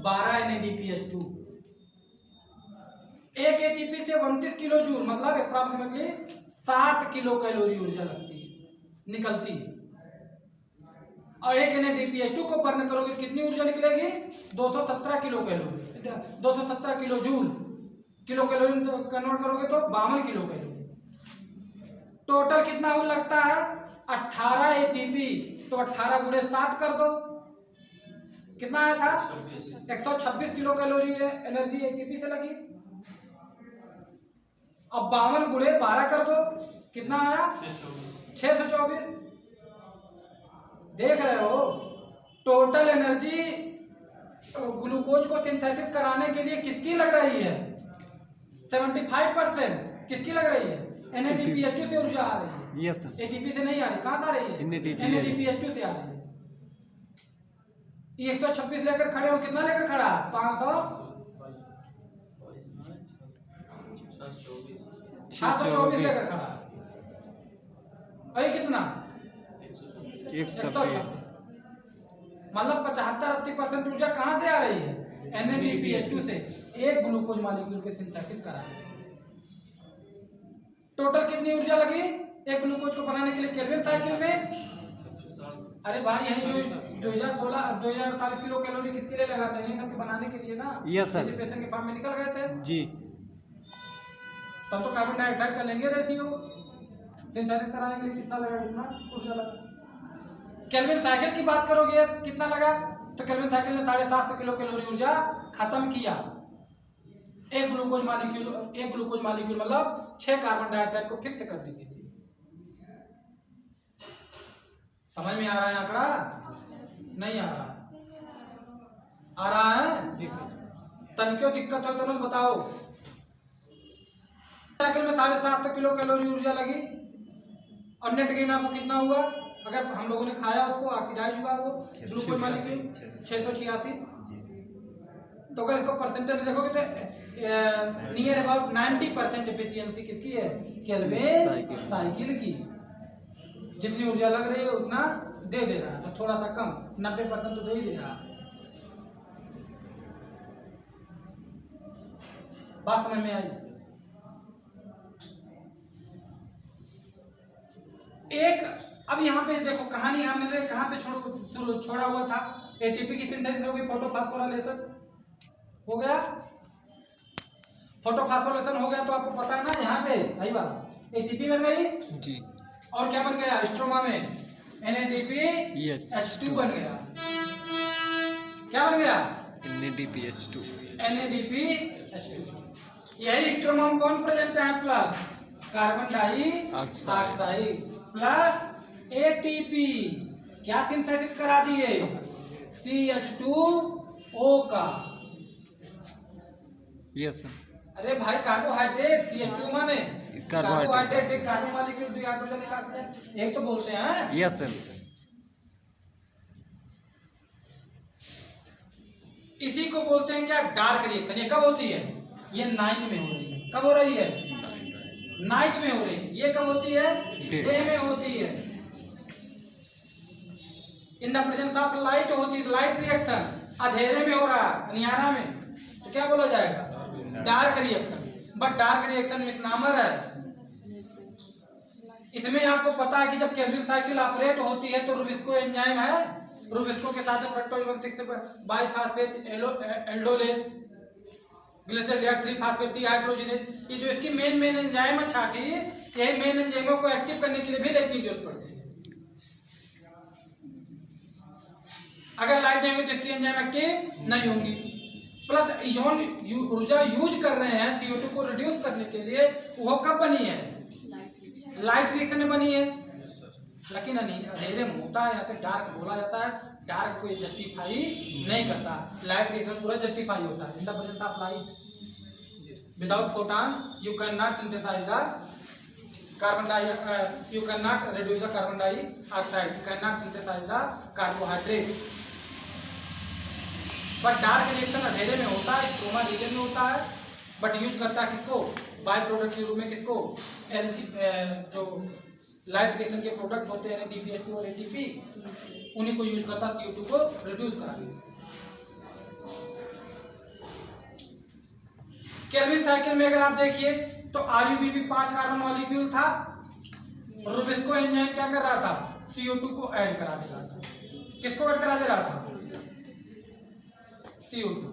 12 NADPH2। एक एटीपी से 32 किलो जूल मतलब अप्रॉक्सीमेटली 7 किलो कैलोरी ऊर्जा लगती है, निकलती है। और एक NADPH2 को बर्न करोगे कितनी ऊर्जा निकलेगी? 217 kilo calorie, 217 kilo joule. Kilo calorie तो कन्वर्ट करोगे तो 52 किलो कैलोरी। टोटल कितना लगता है? 18 एटीपी। तो 18 गुणे 7 कर दो, कितना आया था? 126 किलो कैलोरी एनर्जी एटीपी से लगी। अब 52 गुणे 12 कर दो, कितना आया? 624। देख रहे हो टोटल एनर्जी ग्लूकोज को सिंथेसिस कराने के लिए किसकी लग रही है? 75%। किसकी लग रही है? NADPH2 से ऊर्जा आ रही है। Yes sir. एटीपी से नहीं आ रही। कहां से आ रही है? NADPH2 से आ रही है। ये 126 लेकर खड़े हो, कितना लेकर खड़ा है? 624 लेकर खड़ा है। अरे कितना? 126। मतलब 75-80% ऊर्जा कहां से आ रही है? NADPH2 से। एक ग्लूकोज मॉलिक्यूल के सिंथेसिस कराने। टोटल कितनी ऊर्जा लगी एक ग्लूकोज को बनाने के लिए केल्विन साइकिल में? अरे भाई यही जो 2048 किलो कैलोरी किसके लिए लगा था? इन्हीं सब के बनाने के लिए ना। Yes sir. पेशेंट के फॉर्म में निकल गए थे जी। तब तो कार्बन डाइऑक्साइड का लेंगे रेशियो। सिंथेसिस कराने के लिए कितना लगा? कितना ऊर्जा लगा? केल्विन साइकिल की बात करोगे कितना लगा? तो केल्विन साइकिल ने 750 किलो कैलोरी ऊर्जा खत्म किया एक ग्लूकोज मॉलिक्यूल मतलब 6 कार्बन डाइऑक्साइड को फिक्स करने के लिए। समझ में आ रहा है आंकड़ा? नहीं आ रहा? आ रहा है जी सर। तनिको दिक्कत हो तो बताओ। साइकिल में 750 किलो कैलोरी ऊर्जा लगी और नेट गेन आपको कितना हुआ? अगर हम लोगों ने खाया उसको ऑक्सीडाइज हुआ वो ग्लूकोज मॉलिक्यूल 686। तो अगर इसको परसेंटेज देखोगे तो नियर अबाउट 90% एफिशिएंसी किसकी है? केल्विन साइकिल की। जितनी ऊर्जा लग रही है उतना दे रहा है, थोड़ा सा कम 90% तो दे ही दे रहा है। बात समझ में आई? एक अब यहाँ पे देखो कहानी हमने कहाँ पे छोड़ा हुआ था? एटीपी की सिंथेसिस हो गई, फोटोफॉस्फोराइलेशन हो गया। फोटोफॉस्फोराइलेशन हो गया तो आपको पता है ना यहाँ पे सही बात एटीपी बन गई जी। और क्या बन गया? स्ट्रोमा में NADPH2 बन गया। क्या बन गया? NADPH2। यही स्ट्रोमा में कौन प्रेजेंट है? Plus carbon dioxide plus ATP. क्या सिंथेसिस करा दिए? CH2O का। Yes sir. अरे भाई कार्बोहाइड्रेट CH2 माने कार्बोहाइड्रेट। एक कार्बन मॉलिक्यूल दो हाइड्रोजन एक ऑक्सीजन एक तो बोलते हैं। Yes sir. इसी को बोलते हैं क्या? Dark reaction. ये कब होती है? ये नाइट में हो रही है। कब हो रही है? नाइट में हो रही है। ये कब होती है? डे में होती है। इन द प्रेजेंस ऑफ लाइट होती है। लाइट रिएक्शन अंधेरे में हो रहा है, अंधियारा में, तो क्या बोला जाएगा? Dark reaction. But dark reaction misnomer है। इसमें आपको पता है कि जब केल्विन साइकिल ऑपरेट होती है तो रुबिस्को एंजाइम है, रुबिस्को के साथ फ्रक्टोज 1,6 बाइफॉस्फेट एल्डोलेज ग्लिसरॉल 3-फॉस्फेट डिहाइड्रोजनेज, ये जो इसकी मेन एंजाइम है छाती, यही मेन एंजाइमों को एक्टिव करने के लिए भी लाइट की जरूरत पड़ती है। अगर लाइट नहीं होगी तो इसकी एंजाइम एक्टिव नहीं होंगी। प्लस इजोन ऊर्जा यूज कर रहे हैं CO2 को रिड्यूस करने के लिए, वो कब बनी है? लाइट रिएक्शन में बनी है। लेकिन अंधेरे में होता है, यहाँ पे डार्क बोला जाता है। डार्क को ये जस्टिफाई नहीं करता। लाइट रिएक्शन पूरा जस्टिफाई होता है। इन the presence of light without photon you can not synthesise the carbon dioxide, you can not reduce the carbon dioxide, you can not synthesise the carbohydrate. But dark reaction अंधेरे में होता है, stroma reason में होता है। But use करता है किसको? बाय प्रोडक्ट के रूप में किसको? जो लाइट रिएक्शन के प्रोडक्ट होते हैं NADPH2 और ATP, उन्हीं को यूज करता है CO2 को रिड्यूस कराने से। केल्विन साइकिल में अगर आप देखिए तो RuBp 5 कार्बन मॉलिक्यूल था, रुबिस्को एंजाइम क्या कर रहा था, CO2 को ऐड करा दे रहा था। किसको ऐड करा दे रहा था, CO2।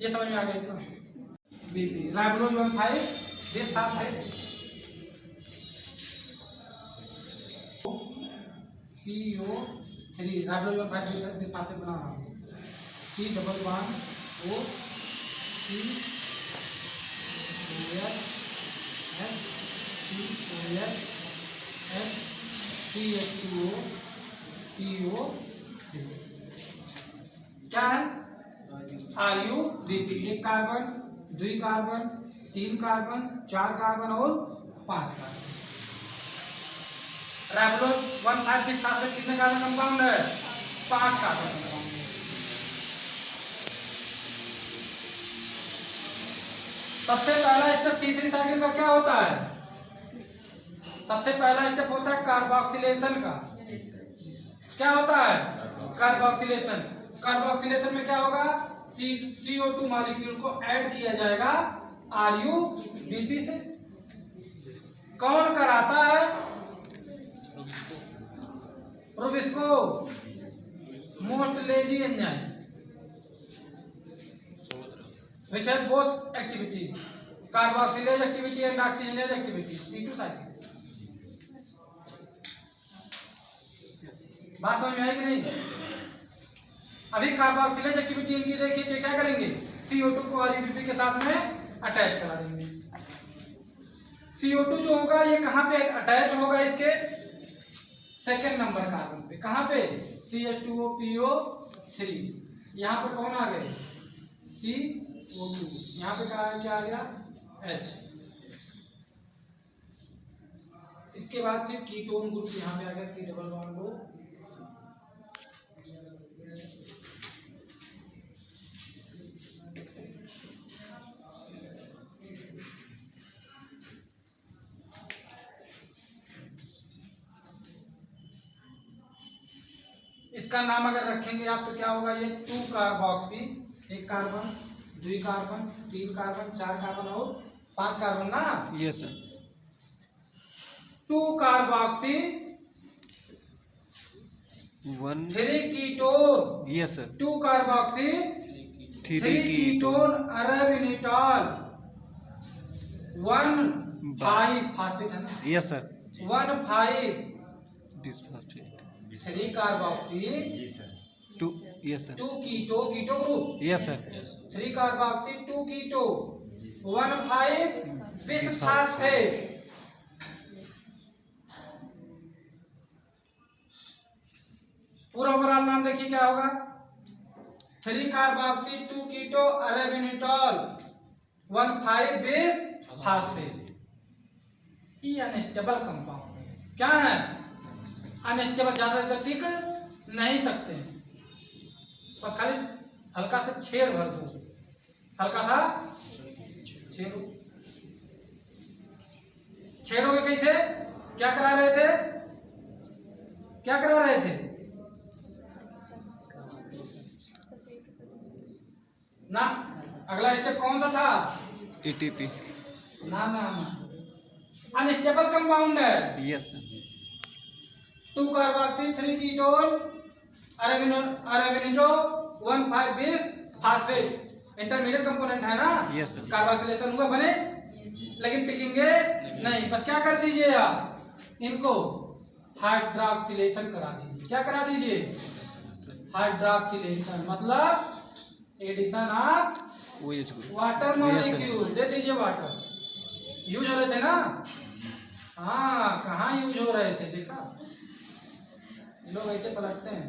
ये समझ में आ गया तो BP राइबोलोज 15 this phosphate PO3 राइबोलोज 15 this phosphate बना रहा हूं, C double bond O C OH CH2O PO क्या है, RuBp। एक कार्बन, 2 कार्बन, 3 कार्बन, 4 कार्बन और 5 कार्बन। राइबोलोज 15 दिस फॉस्फेट कितने कार्बन कंपाउंड है, 5 कार्बन कंपाउंड। सबसे पहला स्टेप C3 साइकिल का क्या होता है, सबसे पहला स्टेप होता है कार्बोक्सिलेशन का। क्या होता है, कार्बोक्सिलेशन। कार्बोक्सिलेशन में क्या होगा, CO2 मॉलिक्यूल को ऐड किया जाएगा RuBp से। कौन कराता है, Rubisco most lazy enzyme which have both activity, carboxylase activity and oxygenase activity, C2 cycle। बात समझ में आएगी नहीं। अभी कार्बोक्सिलेज एक्टिविटी इनकी देखिए तो क्या करेंगे, CO2 को RuBp के साथ में अटैच करा देंगे। CO2 जो होगा ये कहाँ पे अटैच होगा, इसके सेकेंड नंबर कार्बन पे। कहाँ पे, CH2O PO3। यहाँ पे कौन आ गए, CO2। यहाँ पे क्या आ गया, H। इसके बाद फिर कीटोन ग्रुप यहाँ पे आ गया, C डबल बॉन्ड O। इसका नाम अगर रखेंगे आप तो क्या होगा, ये 2 carboxy, 1 carbon, 2 carbon, 3 carbon, 4 carbon और 5 कार्बन ना। Yes sir. 2 carboxy 3 ketone. Yes sir. 2 carboxy 3 ketone arabinitol 1,5 phosphate है ना। Yes sir. 1,5 bisphosphate 3 carboxy 2। Yes sir. 2 keto, keto group. Yes sir. 3 carboxy 2 keto 1,5 bisphosphate. पूरा ओवरऑल नाम देखिए क्या होगा, 3 carboxy 2 keto arabinitol 1,5 bisphosphate. ये अनस्टेबल कंपाउंड है। क्या है, अनस्टेबल, ज्यादा देर टिक नहीं सकते हैं। बस खाली हल्का सा छेड़ भर दो, हल्का सा छेड़ो। छेड़ोगे कैसे, क्या करा रहे थे, क्या करा रहे थे ना। अगला स्टेप कौन सा था, ATP। ना ना अनस्टेबल कंपाउंड है। Yes sir. 2 carboxy 3 ketone arabinitol 1,5 bisphosphate intermediate component है ना। Yes sir. कार्बोक्सिलेशन हुआ बने, लेकिन टिकेंगे नहीं। बस क्या कर दीजिए आप, इनको हाइड्रोक्सिलेशन करा दीजिए। क्या करा दीजिए, हाइड्रोक्सिलेशन, मतलब addition of OH group. Water molecule दे दीजिए। वाटर यूज हो रहे थे ना, हाँ कहाँ यूज हो रहे थे, देखा लोग ऐसे पलटते हैं।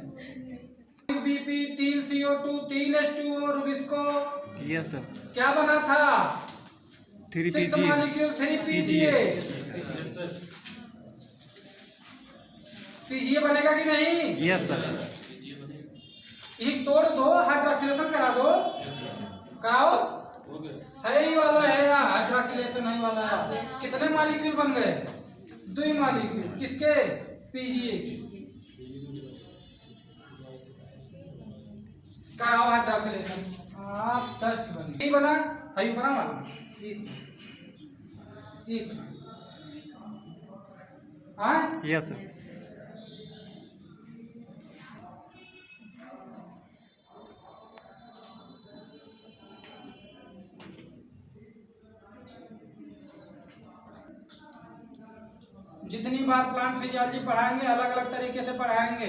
RuBp 3 CO2 3 H2O Rubisco. Yes sir. क्या बना था, 3 6 PGA। Molecule 3 PGA। PGA बनेगा कि नहीं, यस सर। ये तोड़ दो, हाइड्रोक्सिलेशन करा दो, कराओ। है ही वाला है यार, हाइड्रोक्सिलेशन है वाला है। कितने मॉलिक्यूल बन गए, 2 मॉलिक्यूल, किसके, PGA। कराओ हाइड्रोक्सिलेशन। आप दस्ट बने ये बना हई बना वाला एक हाँ यस सर। जितनी बार प्लांट फिजियोलॉजी पढ़ाएंगे अलग अलग तरीके से पढ़ाएंगे।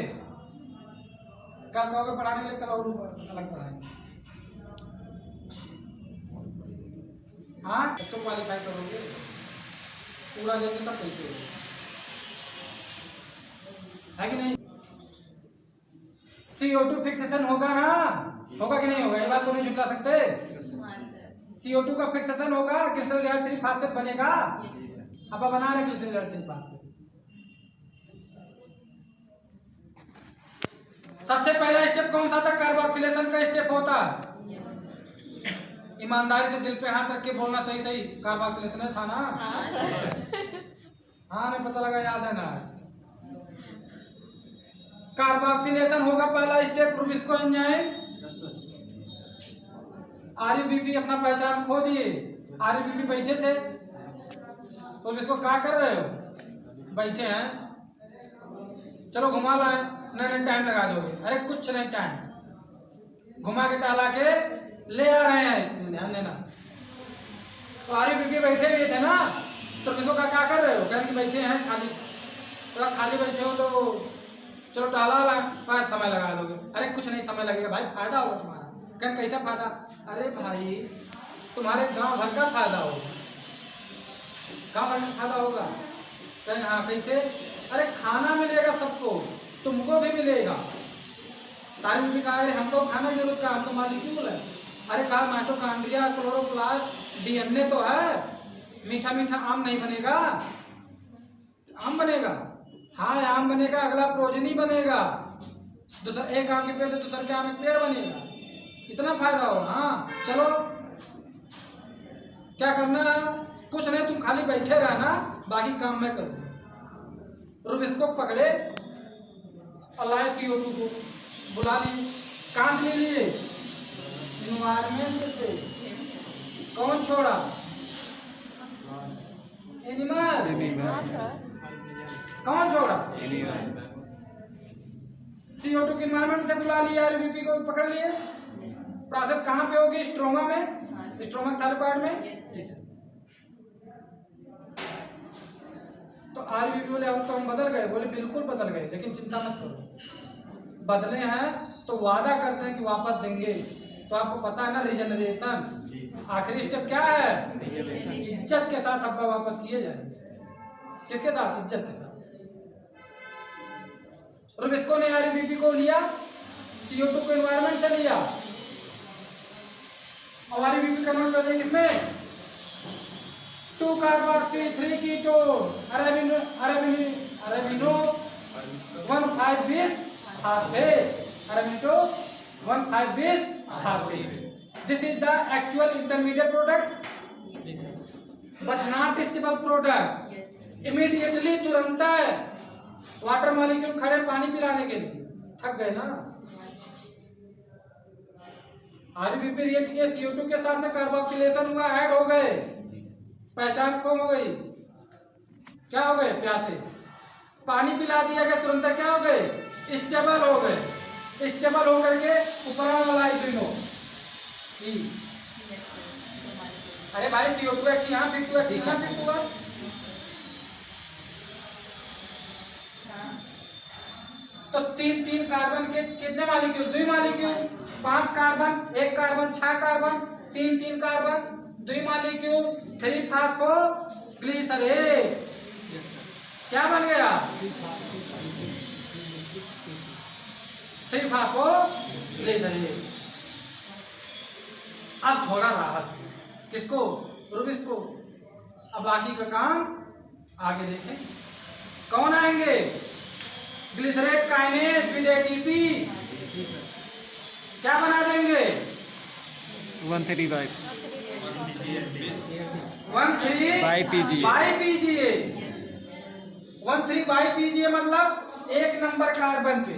कल कहोगे पढ़ाने के लिए, कल और अलग पढ़ाएंगे। हाँ तो क्वालिफाई करोगे, पूरा देंगे तब पैसे होंगे, है कि नहीं? CO2 फिक्सेशन होगा ना, होगा कि नहीं होगा? ये बात तो नहीं झुठला सकते। CO2 का फिक्सेशन होगा, ग्लिसरॉल 3 फास्फेट बनेगा। अब बना रहे ग्लिसरॉल 3 फास्फेट। सबसे पहला स्टेप कौन सा था? कार्बोक्सिलेशन का स्टेप होता है। ईमानदारी से दिल पे हाथ रख के बोलना, सही सही कार्बोक्सिलेशन था ना? हाँ नहीं पता लगा, याद है ना? कार्बोक्सिलेशन होगा पहला स्टेप, रुबिस्को एंजाइम। RUBP अपना पहचान खो दिए। RUBP बैठे थे, रुबिस्को क्या कर रहे हो? बैठे हैं, चलो घुमा लाए। नहीं टाइम लगा दोगे। अरे कुछ नहीं, टाइम घुमा के टाला के ले आ रहे हैं, इसमें ध्यान देना। तो RUBP बैठे हुए थे ना, तो रुबिस्को का क्या कर रहे हो? कहें कि बैठे हैं खाली, तो खाली बैठे हो तो चलो टाला ला, पाँच समय लगा दोगे। अरे कुछ नहीं समय लगेगा भाई, फायदा होगा तुम्हारा। कहें कैसा फायदा? अरे भाई तुम्हारे गांव भर का फायदा होगा, गांव भर का फायदा होगा। कहें हाँ कैसे? अरे खाना मिलेगा सबको, तुमको भी मिलेगा। तारीफ भी कहा, अरे हमको खाना की जरूरत का, हमको मालिक्यूल है। अरे कहा माइटोकॉन्ड्रिया, क्लोरोप्लास्ट, DNA तो है। मीठा मीठा आम नहीं बनेगा, आम बनेगा। हाँ आम बनेगा, अगला प्रोजनी बनेगा। दूसरा एक आम के पेड़ से दूसरे के आम एक पेड़ बनेगा, इतना फायदा हो। हाँ चलो क्या करना है? कुछ नहीं, तुम खाली बैठे रहना, बाकी काम मैं करूँ। रुबिस्को पकड़े और लाए CO2 को, बुला लिए, कहाँ से ले लिए? इन्वायरमेंट से। कौन छोड़ा? एनिमल। कौन छोड़ा? CO2 के इन्वायरमेंट से बुला लिया, RUBP को पकड़ लिए। प्रोसेस कहाँ पे होगी? स्ट्रोमा में, स्ट्रोमा थायरोइड में। तो RUBP बोले अब तो हम बदल गए। बोले बिल्कुल बदल गए, लेकिन चिंता मत करो, बदले हैं तो वादा करते हैं कि वापस देंगे। तो आपको पता है ना, रिजनरेशन आखिरी स्टेप क्या है? इज्जत के साथ अब्बा वापस किए जाएंगे। किसके साथ? इज्जत के साथ। रुबिस्को ने RUBP को लिया, CO2 को एनवायरमेंट से लिया, और RUBP कन्वर्ट कर देंगे किसमें? 2 carboxy 3 ketone, arabino 1,5,20 phosphate, arabino 1,5,20 phosphate. This is the actual intermediate product, but not stable product. Immediately तुरंत है। वाटर मॉलिक्यूल खड़े पानी पिलाने के लिए, थक गए ना। RUBP रिएक्ट किया, CO2 के साथ में कार्बोक्सिलेशन हुआ, ऐड हो गए, पहचान खो हो गई। क्या हो गए? प्यासे। पानी पिला दिया गया, तुरंत क्या हो गए? स्टेबल हो गए। स्टेबल होकर के ऊपर वाला इथेनॉल। अरे भाई CO2 यहाँ फिक्स हुआ, यहाँ फिक्स हुआ। तो 3 कार्बन के कितने molecule? 2 molecule. 5 carbon, 1 carbon, 6 carbon, 3 carbon, 2 molecule, 3 phosphoglycerate. क्या बन गया? 3 फास्फोग्लिसरेट। अब थोड़ा राहत, किसको? रुबिस्को। अब बाकी का काम आगे देखें। कौन आएंगे? ग्लिसरेट काइनेज विद ATP क्या बना देंगे? 1,3 PGA 1,3 PGA मतलब 1 नंबर कार्बन पे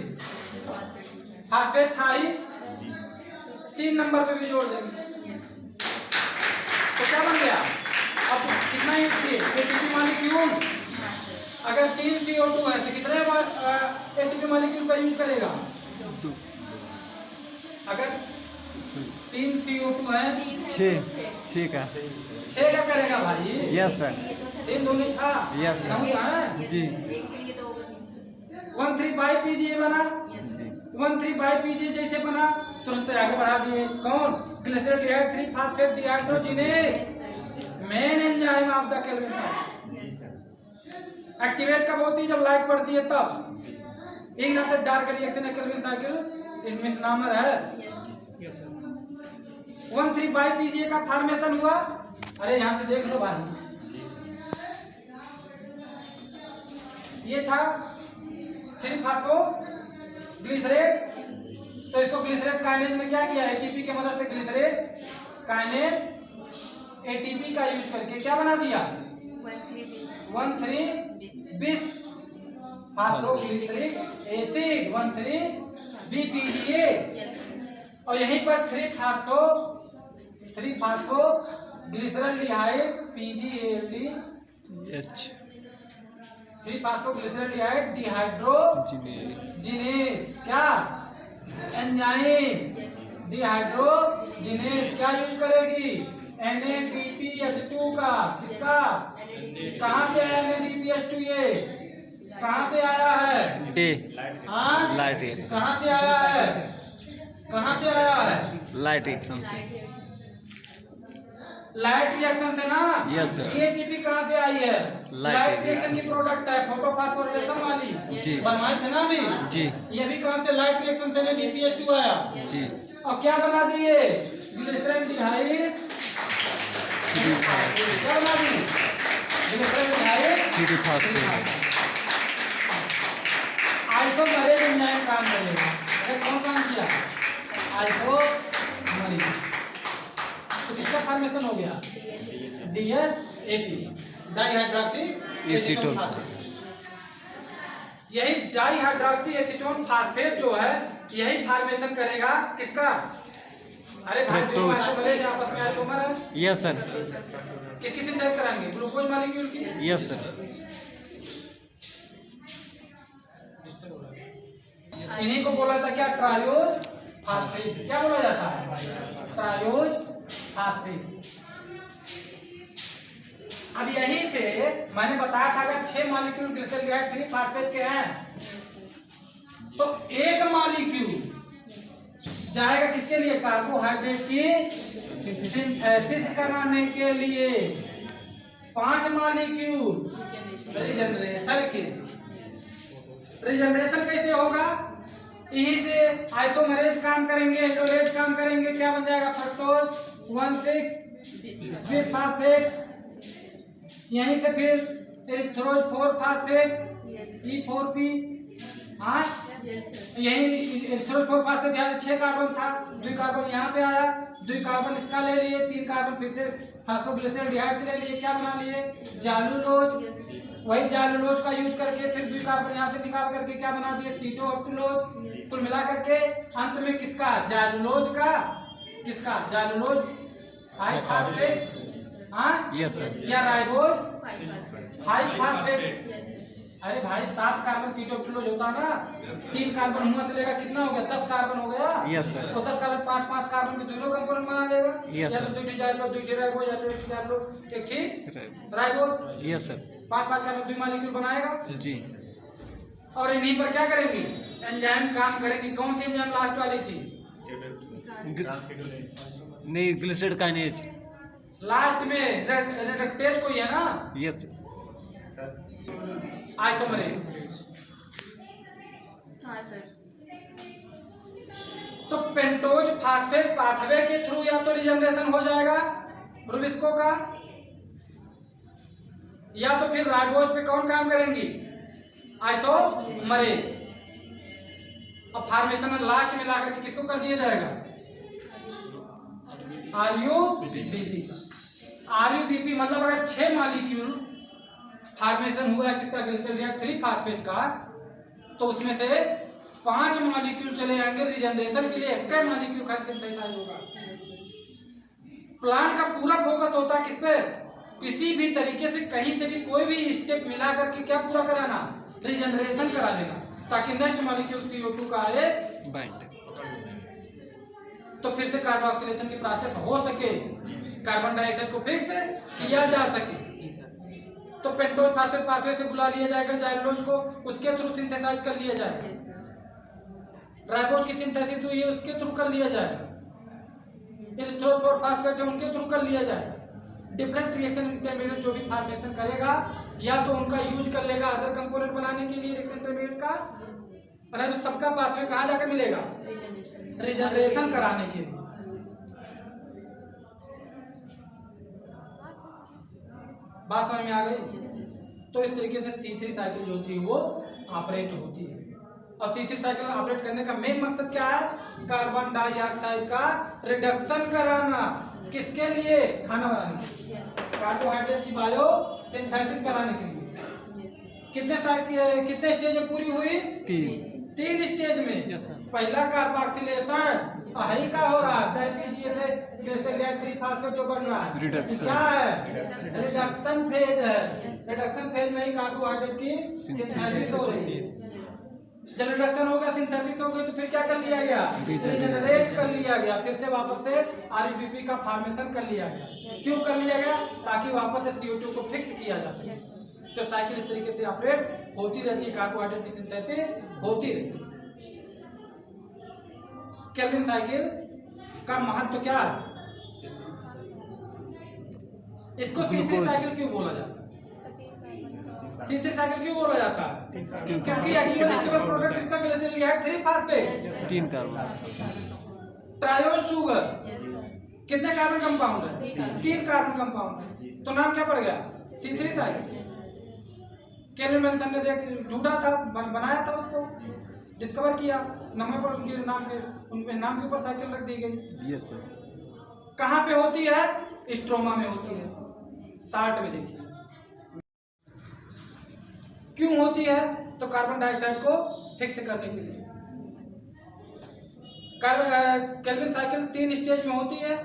फास्फेट था ही, 3 नंबर पे भी जोड़ देंगे तो क्या बन गया। अब कितना यूज किए एटीपी मॉलिक्यूल। अगर 3 CO2 है तो कितने एटीपी मॉलिक्यूल का यूज करेगा। अगर 3 CO2 है 6 का 6 का करेगा भाई। यस सर 3 दूनी 6 यस सर जी 1,3/Pg बना। 1,3/Pg जैसे बना तुरंत आगे बढ़ा दिए। कौन ग्लिसरॉल्डिहाइड 3-फॉस्फेट dehydrogenase main enzyme of the Calvin cycle. Activate कब होती है जब लाइट पड़ती है तब। एक ना तो डार्क रिएक्शन है केल्विन साइकिल इनमें नामर है। 1,3/Pg का फॉर्मेशन हुआ। अरे यहाँ से देख लो भाई ये था 3-फॉस्फो ग्लिसरेट। तो इसको ग्लिसरेट काइनेज में क्या किया एटीपी की मदद से ग्लिसरेट काइनेज एटीपी का यूज करके क्या बना दिया 1,3-bis फॉस्फोग्लिसरिक एसिड 1,3-BPGA। और यहीं पर 3-फॉस्फो ग्लिसरॉल्डिहाइड PgALD 3-फॉस्फोग्लिसरॉल्डिहाइड डिहाइड्रोजिनेज क्या एंजाइम डिहाइड्रोजिनेज क्या यूज करेगी NADPH2 का। किसका कहाँ से आया NADPH2 ये कहाँ से आया है डे हाँ लाइट रिएक्शन कहाँ से आया है कहाँ से आया है लाइट रिएक्शन से लाइट रिएक्शन से ना। यस सर ATP कहाँ से आई है लाइट रिएक्शन की प्रोडक्ट है फोटोफॉस्फोरिलेशन वाली जी बनवाए थे ना अभी जी ये भी कहाँ से लाइट रिएक्शन से NADPH2 आया जी और क्या बना दिए ग्लिसरॉल्डिहाइड क्या बना दी ग्लिसरॉल्डिहाइड 3-फॉस्फेट आइसोमरेज एंजाइम काम करेगा। अरे कौन काम किया आइसोमरेज। तो किसका फॉर्मेशन हो गया DHAP डाइहाइड्रोक्सी एसीटोन। यही डाइहाइड्रोक्सी एसीटोन फॉस्फेट जो है यही फॉर्मेशन करेगा किसका। अरे भाई दोनों आइसोमरेज आपस में आइसोमर है। यस सर किसकी सिंथेसिस कराएंगे ग्लूकोज मॉलिक्यूल की। यस सर इन्हीं को बोला था क्या ट्रायोज फॉस्फेट। क्या बोला जाता है ट्रायोज फॉस्फेट। अब यहीं से मैंने बताया था अगर 6 मॉलिक्यूल ग्लिसरॉल्डिहाइड 3-फॉस्फेट के हैं तो एक मॉलिक्यूल जाएगा किसके लिए कार्बोहाइड्रेट की सिंथेसिस कराने के लिए। 5 मॉलिक्यूल रीजनरेशन के। रीजनरेशन कैसे होगा यहीं से आइसोमरेज काम करेंगे एंडोलेज काम करेंगे क्या बन जाएगा फ्रक्टोज 1,6-bis फॉस्फेट। यहीं से फिर एरिथ्रोज 4-फॉस्फेट E4P। हाँ यही एरिथ्रोज 4-फॉस्फेट यहाँ से 6 कार्बन था 2 कार्बन यहाँ पे आया 2 कार्बन इसका ले लिए 3 कार्बन फिर से फॉस्फोग्लिसरॉल्डिहाइड से ले लिए क्या बना लिए जालूलोज। वही जालूलोज का यूज करके फिर 2 कार्बन यहाँ से निकाल करके क्या बना दिए सीटोऑक्टेलोज। कुल मिला करके अंत में किसका जालूलोज का किसका जालूलोज 5-फॉस्फेट हाँ यस सर या राइबोज 5-फॉस्फेट। अरे भाई 7 कार्बन सीटोऑक्टेलोज होता ना 3 कार्बन हुआ से लेगा कितना हो गया 10 कार्बन हो गया। यस सर तो 10 कार्बन 5-5 कार्बन के दोनों कंपोनेंट बना देगा। यस या तो 2 जाइलो 2 राइबोज या तो 1 जाइलो 1 ठीक ribose. Yes sir 5-5 carbon 2 molecule बनाएगा। जी और इन्हीं पर क्या करेंगी एंजाइम काम करेंगी। कौन सी एंजाइम लास्ट वाली थी नहीं ग्लिसराइड काइनेज लास्ट में रिडक्टेज कोई है ना। Yes isomerase. हाँ सर तो पेंटोज फॉस्फेट पाथवे के थ्रू या तो रीजनरेशन हो जाएगा रुबिस्को का या तो फिर राइबोज पे कौन काम करेंगी आइसोमरेज। अब फॉर्मेशन लास्ट में लाकर के किसको कर दिया जाएगा RUBP। RUBP मतलब अगर 6 मॉलिक्यूल फॉर्मेशन हुआ है किसका ग्लिसरॉल्डिहाइड 3-फॉस्फेट का तो उसमें से 5 मॉलिक्यूल चले जाएंगे रिजनरेशन के लिए, एक मॉलिक्यूल खाली सिंथेसाइज होगा। प्लांट का पूरा फोकस होता है किस पे? किसी भी तरीके से कहीं से भी कोई भी स्टेप मिला करके क्या पूरा कराना, रिजनरेशन करा लेना, ताकि नेक्स्ट मॉलिक्यूल CO2 का आए बाइंड। तो फिर से कार्बोक्सिलेशन की प्रोसेस हो सके, कार्बन डाइऑक्साइड को फिक्स किया जा सके। तो पेंटोज फास्फेट पाथवे से बुला लिया जाएगा जाइलोज को, उसके थ्रू सिंथेसाइज कर लिया जाएगा। राइबोज की सिंथेसिस हुई है उसके थ्रू कर लिया जाएगा। इरिथ्रोज 4 फास्फेट है उनके थ्रू कर लिया जाएगा। डिफरेंट रिएक्शन इंटरमीडिएट जो भी फॉर्मेशन करेगा या तो उनका यूज कर लेगा अदर कंपोनेंट बनाने के लिए रिएक्शन इंटरमीडिएट का, और तो सबका पाथवे कहाँ जाकर मिलेगा, रिजनरेशन कराने के लिए। बात समझ में आ गई? तो इस तरीके से C3 साइकिल जो होती है वो ऑपरेट होती है। और C3 साइकिल ऑपरेट करने का मेन मकसद क्या है? कार्बन डाइऑक्साइड का रिडक्शन कराना। किसके लिए? खाना बनाने के लिए, कार्बोहाइड्रेट की बायो सिंथेसिस कराने के लिए। कितने स्टेज में पूरी हुई? 3 स्टेज में। पहला कार्बोक्सिलेशन हाई का हो रहा है, डायपीजीएस 3 फास्फेट जो बन रहा है क्या है? रिडक्शन फेज है। रिडक्शन फेज में ही कार्बोहाइड्रेट की सिंथेसिस हो रही है। जब रिडक्शन हो गया, सिंथेसिस हो गई, तो फिर क्या कर लिया गया? रिजनरेट कर लिया गया। फिर से वापस से RBP का फॉर्मेशन कर लिया गया। क्यों कर लिया गया? ताकि वापस से CO2 को फिक्स किया जा सके। तो साइकिल इस तरीके से ऑपरेट होती रहती है, कार्बोहाइड्रेट की सिंथेसिस होती रहती है। केल्विन साइकिल का महत्व क्या है? इसको C3 साइकिल क्यों बोला जाता है? C3 साइकिल क्यों बोला जाता है? क्योंकि एक्टिव स्टेबल प्रोडक्ट इसका glycerol 3 phosphate 3 carbon, triose sugar, कितने कार्बन कंपाउंड है? 3 कार्बन कंपाउंड है। तो नाम क्या पड़ गया? C3 cycle. केल्विन मेंशन ने ढूंढा था, बनाया था, उसको डिस्कवर किया, नंबर पर उनके नाम के ऊपर साइकिल रख दी गई। Yes sir. कहाँ पे होती है? स्ट्रोमा में होती है। 60 में देखिए क्यों होती है? तो कार्बन डाइऑक्साइड को फिक्स करने के लिए। केल्विन साइकिल 3 स्टेज में होती है।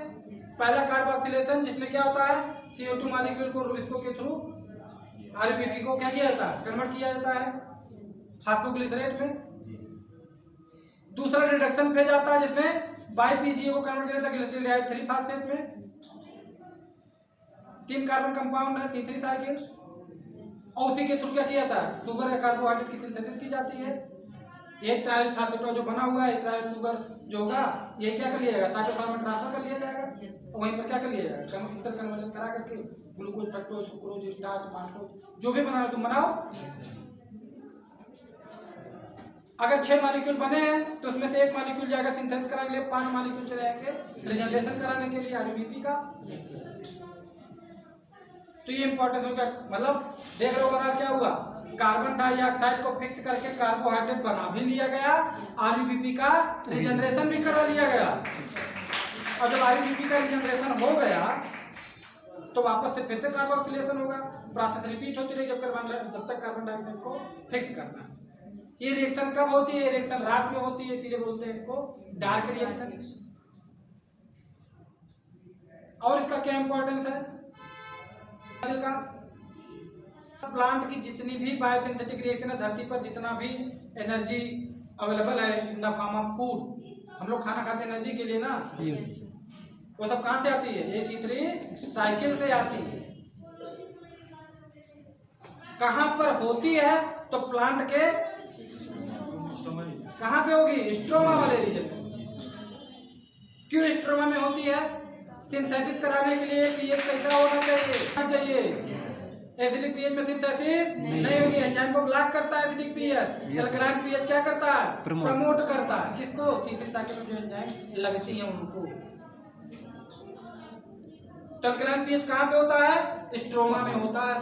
पहला कार्बोक्सिलेशन, जिसमें क्या होता है? CO2 मॉलिक्यूल को रुबिस्को के थ्रू RBP को क्या किया जाता है? कन्वर्ट किया जाता है फास्फोग्लिसरेट में। दूसरा रिडक्शन फेज आता है, जिसमें BPGA को कन्वर्ट किया जाता है ग्लिसरॉल 3 फास्फेट में। 3 कार्बन कंपाउंड है C3 साइकिल, और उसी के थ्रू क्या किया जाता है? शुगर या कार्बोहाइड्रेट की सिंथेसिस की जाती है। एक ट्रायल फास्फेट जो बना हुआ है, ट्रायल शुगर जो होगा, ये क्या कर लिया जाएगा? साइटोप्लाज्म में ट्रांसफर कर लिया जाएगा। और वहीं पर क्या कर लिया जाएगा? इंटर कन्वर्जन करा करके glucose, fructose, sucrose, starch, maltose, जो भी बना तुम बनाओ। अगर 6 मॉलिक्यूल बने हैं तो उसमें से 1 मॉलिक्यूल जाएगा सिंथेसिस कराने के लिए, 5 मॉलिक्यूल चले जाएंगे रिजनरेशन कराने के लिए RBP का। तो ये इंपॉर्टेंस होगा। मतलब देख रहे हो ओवरऑल क्या हुआ? कार्बन डाइऑक्साइड को फिक्स करके कार्बोहाइड्रेट बना भी लिया गया, RBP का रिजनरेशन भी करा लिया गया। और जब RBP का रिजनरेशन हो गया तो वापस से फिर से कार्बोक्सिलेशन होगा। प्रोसेस रिपीट होती रही जब तक कार्बन डाइऑक्साइड को फिक्स करना है। ये रिएक्शन कब होती है? रिएक्शन रात में होती है, इसीलिए बोलते हैं इसको डार्क रिएक्शन। और इसका क्या इंपॉर्टेंस है? का प्लांट की जितनी भी बायोसिंथेटिक रिएक्शन है, धरती पर जितना भी एनर्जी अवेलेबल है in the form of food, हम लोग खाना खाते हैं एनर्जी के लिए ना, वो सब कहाँ से आती है? ये C3 साइकिल से आती है। कहाँ पर होती है? तो प्लांट के कहाँ पे होगी? स्ट्रोमा वाले रीजन में। क्यों स्ट्रोमा में होती है? सिंथेसिस कराने के लिए पीएच कैसा होना चाहिए? एसिडिक पीएच में सिंथेसिस नहीं होगी, एंजाइम को ब्लॉक करता है एसिडिक पीएच। अल्कलाइन पीएच क्या करता है? प्रमोट करता है। किसको? C3 साइकिल में जो एंजाइम लगती है उनको। तो अल्कलाइन पीएच कहाँ पे होता है? स्ट्रोमा में होता है।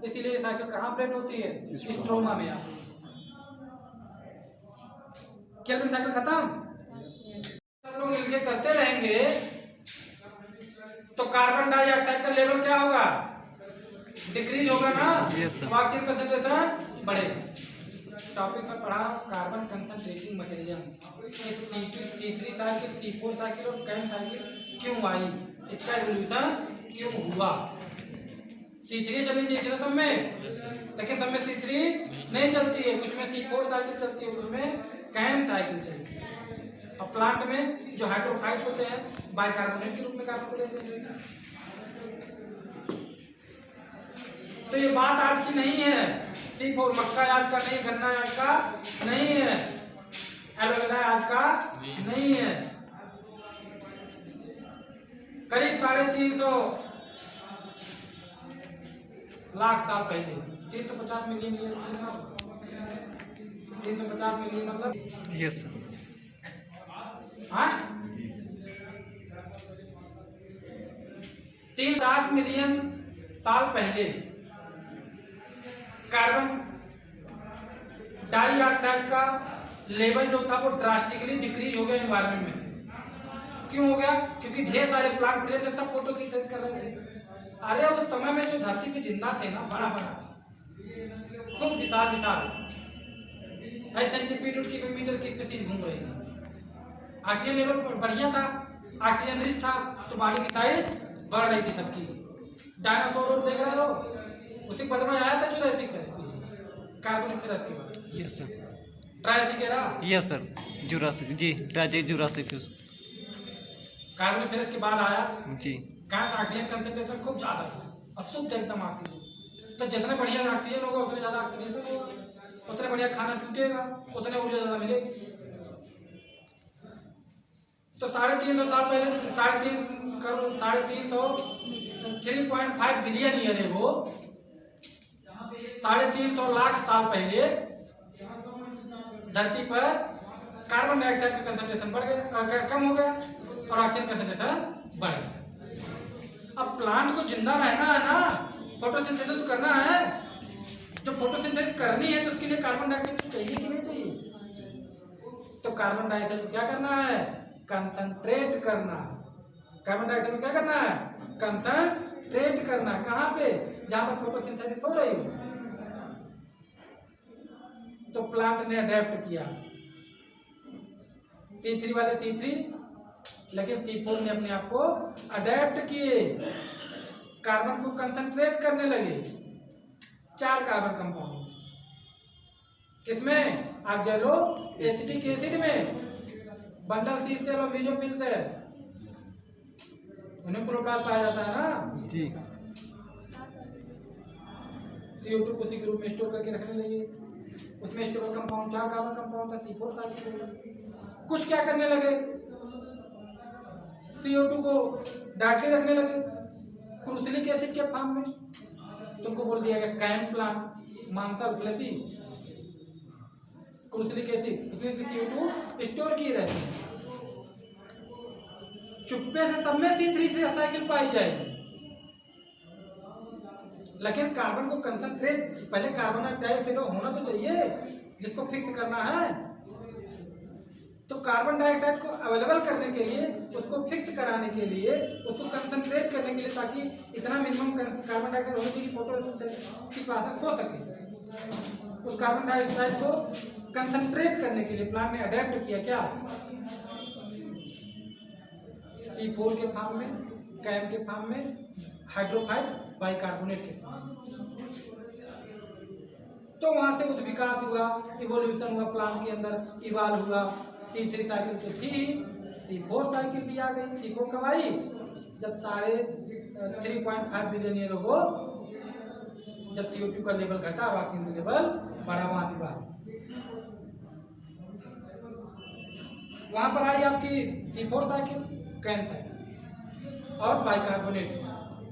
इसीलिए ये साइकिल कहाँ ऑपरेट होती है? स्ट्रोमा में आती है। केल्विन साइकिल खत्म। सब लोग मिलकर करते रहेंगे तो कार्बन डाइऑक्साइड का लेवल क्या होगा? डिक्रीज होगा ना। ऑक्सीजन कंसंट्रेशन बढ़ेगा। टॉपिक में पढ़ा carbon concentrating mechanism. C3 cycle, C4 cycle और कैम साइकिल क्यों आई, इसका एवोल्यूशन क्यों हुआ। C3 चलनी चाहिए थी ना सब में, लेकिन सब में C3 नहीं चलती है, कुछ में C4 साइकिल चलती है, कुछ में कैम साइकिल चलती है। और प्लांट में जो हाइड्रोफाइट होते हैं बाइकार्बोनेट के रूप में कार्बन को लेते हैं। तो ये बात आज की नहीं है। C4 मक्का आज का नहीं, गन्ना आज का नहीं है, एलोवेरा आज का नहीं है। करीब 350 लाख साल पहले 350 मिलियन ईयर, 350 मिलियन मतलब यस सर। हाँ 350 मिलियन साल पहले कार्बन डाइऑक्साइड का लेवल जो था वो ड्रास्टिकली डिक्रीज हो गया एनवायरनमेंट में। क्यों हो गया? क्योंकि ढेर सारे प्लांट प्लेट सब फोटोसिंथेसिस कर रहे थे। अरे उस समय में जो धरती पे जिंदा थे ना, बड़ा बड़ा खूब विशाल विशाल सेंटीमीटर की मीटर की स्पीशीज घूम रही थी। ऑक्सीजन लेवल बढ़िया था, ऑक्सीजन रिच था, तो बॉडी की साइज बढ़ रही थी सबकी। डायनासोर देख रहे हो, उसी पद में आया था जुरासिक कार्बोनिफेरस के बाद। Yes sir. Triassic era, yes sir, Jurassic जी, जुरासिक कार्बोनिफेरस के बाद आया जी। कहाँ ऑक्सीजन कंसंट्रेशन खूब ज्यादा था और शुद्ध एकदम ऑक्सीजन। तो जितने बढ़िया ऑक्सीजन होगा उतने ज्यादा ऑक्सीडेशन होगा, उतने बढ़िया खाना टूटेगा, उतने ऊर्जा ज्यादा मिलेगी। तो 350 साल पहले 3.5 बिलियन ईयर है वो, 350 लाख साल पहले धरती पर कार्बन डाइऑक्साइड का कंसंट्रेशन बढ़ गया, कम हो गया, और ऑक्सीजन कंसंट्रेशन बढ़ गया। अब प्लांट को जिंदा रहना है ना, फोटोसिंथेसिस करना है। जो फोटोसिंथेसिस करनी है तो उसके लिए कार्बन डाइऑक्साइड चाहिए कि नहीं चाहिए? तो कार्बन डाइऑक्साइड को क्या करना है? कंसंट्रेट करना। कार्बन डाइऑक्साइड को क्या करना है? कंसंट्रेट करना। कहाँ पे? जहां पर फोटोसिंथेसिस हो रही हो। तो प्लांट ने अडेप्ट किया, C3 वाले C3, लेकिन C4 ने अपने आप को अडेप्ट किए, कार्बन को कंसंट्रेट करने लगे। 4 कार्बन कंपाउंड किसमें? ऑक्सैलो एसिटिक एसिड में, बंडल सी सेल और मेसोफिल सेल, उन्हें क्लोरोप्लास्ट पाया जाता है ना जी। CO2 को उसी के रूप में स्टोर करके रखने लगे। उसमें स्टेबल कंपाउंड 4 कार्बन कंपाउंड था, C4 साइकिल। कुछ क्या करने लगे? CO2 को डायरेक्टली रखने लगे क्रूसिलिक एसिड के फॉर्म में। तुमको बोल दिया गया कैम प्लांट मांसल फ्लेसी क्रूसिलिक एसिड, उसमें भी CO2 स्टोर किए रहते हैं। चुप्पे से सब में C3 से साइकिल पाई जाएगी, लेकिन कार्बन को कंसंट्रेट, पहले कार्बन डाइऑक्साइड होना तो चाहिए जिसको फिक्स करना है। तो कार्बन डाइऑक्साइड को अवेलेबल करने के लिए, उसको फिक्स कराने के लिए, उसको कंसंट्रेट करने के लिए, ताकि इतना मिनिमम कार्बन डाइऑक्साइड होने चाहिए कि फोटोसिंथेसिस की प्रोसेस हो सके। उस कार्बन डाइऑक्साइड को कंसंट्रेट करने के लिए प्लांट ने अडेप्ट किया क्या? C4 के फॉर्म में, कैम के फॉर्म में, हाइड्रोफाइट बाइकार्बोनेट के फॉर्म में। तो वहां से उद्विकास हुआ, इवोल्यूशन हुआ, प्लांट के अंदर इवाल्व हुआ। C3 साइकिल तो थी ही, C4 साइकिल भी आ गई। C4 कब आई? जब 3.5 बिलियन ईयर हो, जब CO2 का लेवल घटा, ऑक्सीजन का लेवल बढ़ा, वहां से बाहर। वहां पर आई आपकी C4 साइकिल, कैम साइकिल और बाइकार्बोनेट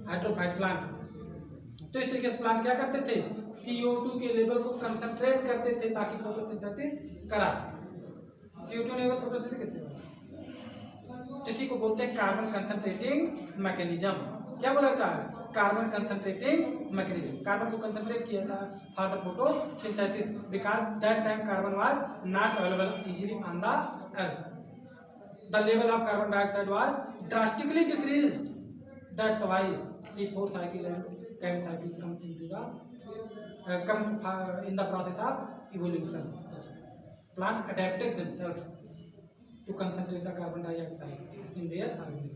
हाइड्रोफाइट प्लांट। तो इस तरीके से प्लांट क्या करते थे? CO2 के लेवल को कंसंट्रेट करते थे ताकि फोटोसिंथेसिस करा सके। CO2 नहीं होगा फोटोसिंथेसिस कैसे होगा? इसी को बोलते हैं कार्बन कंसंट्रेटिंग मैकेनिज्म। क्या बोला था? Carbon concentrating mechanism. कार्बन को कंसंट्रेट किया था for the photosynthesis because that time carbon was not available easily on the earth. The level of carbon dioxide was drastically decreased. That's why C4 cycle and CHEM cycle comes in the process of evolution. Plant adapted themselves to concentrate the carbon dioxide in their organism.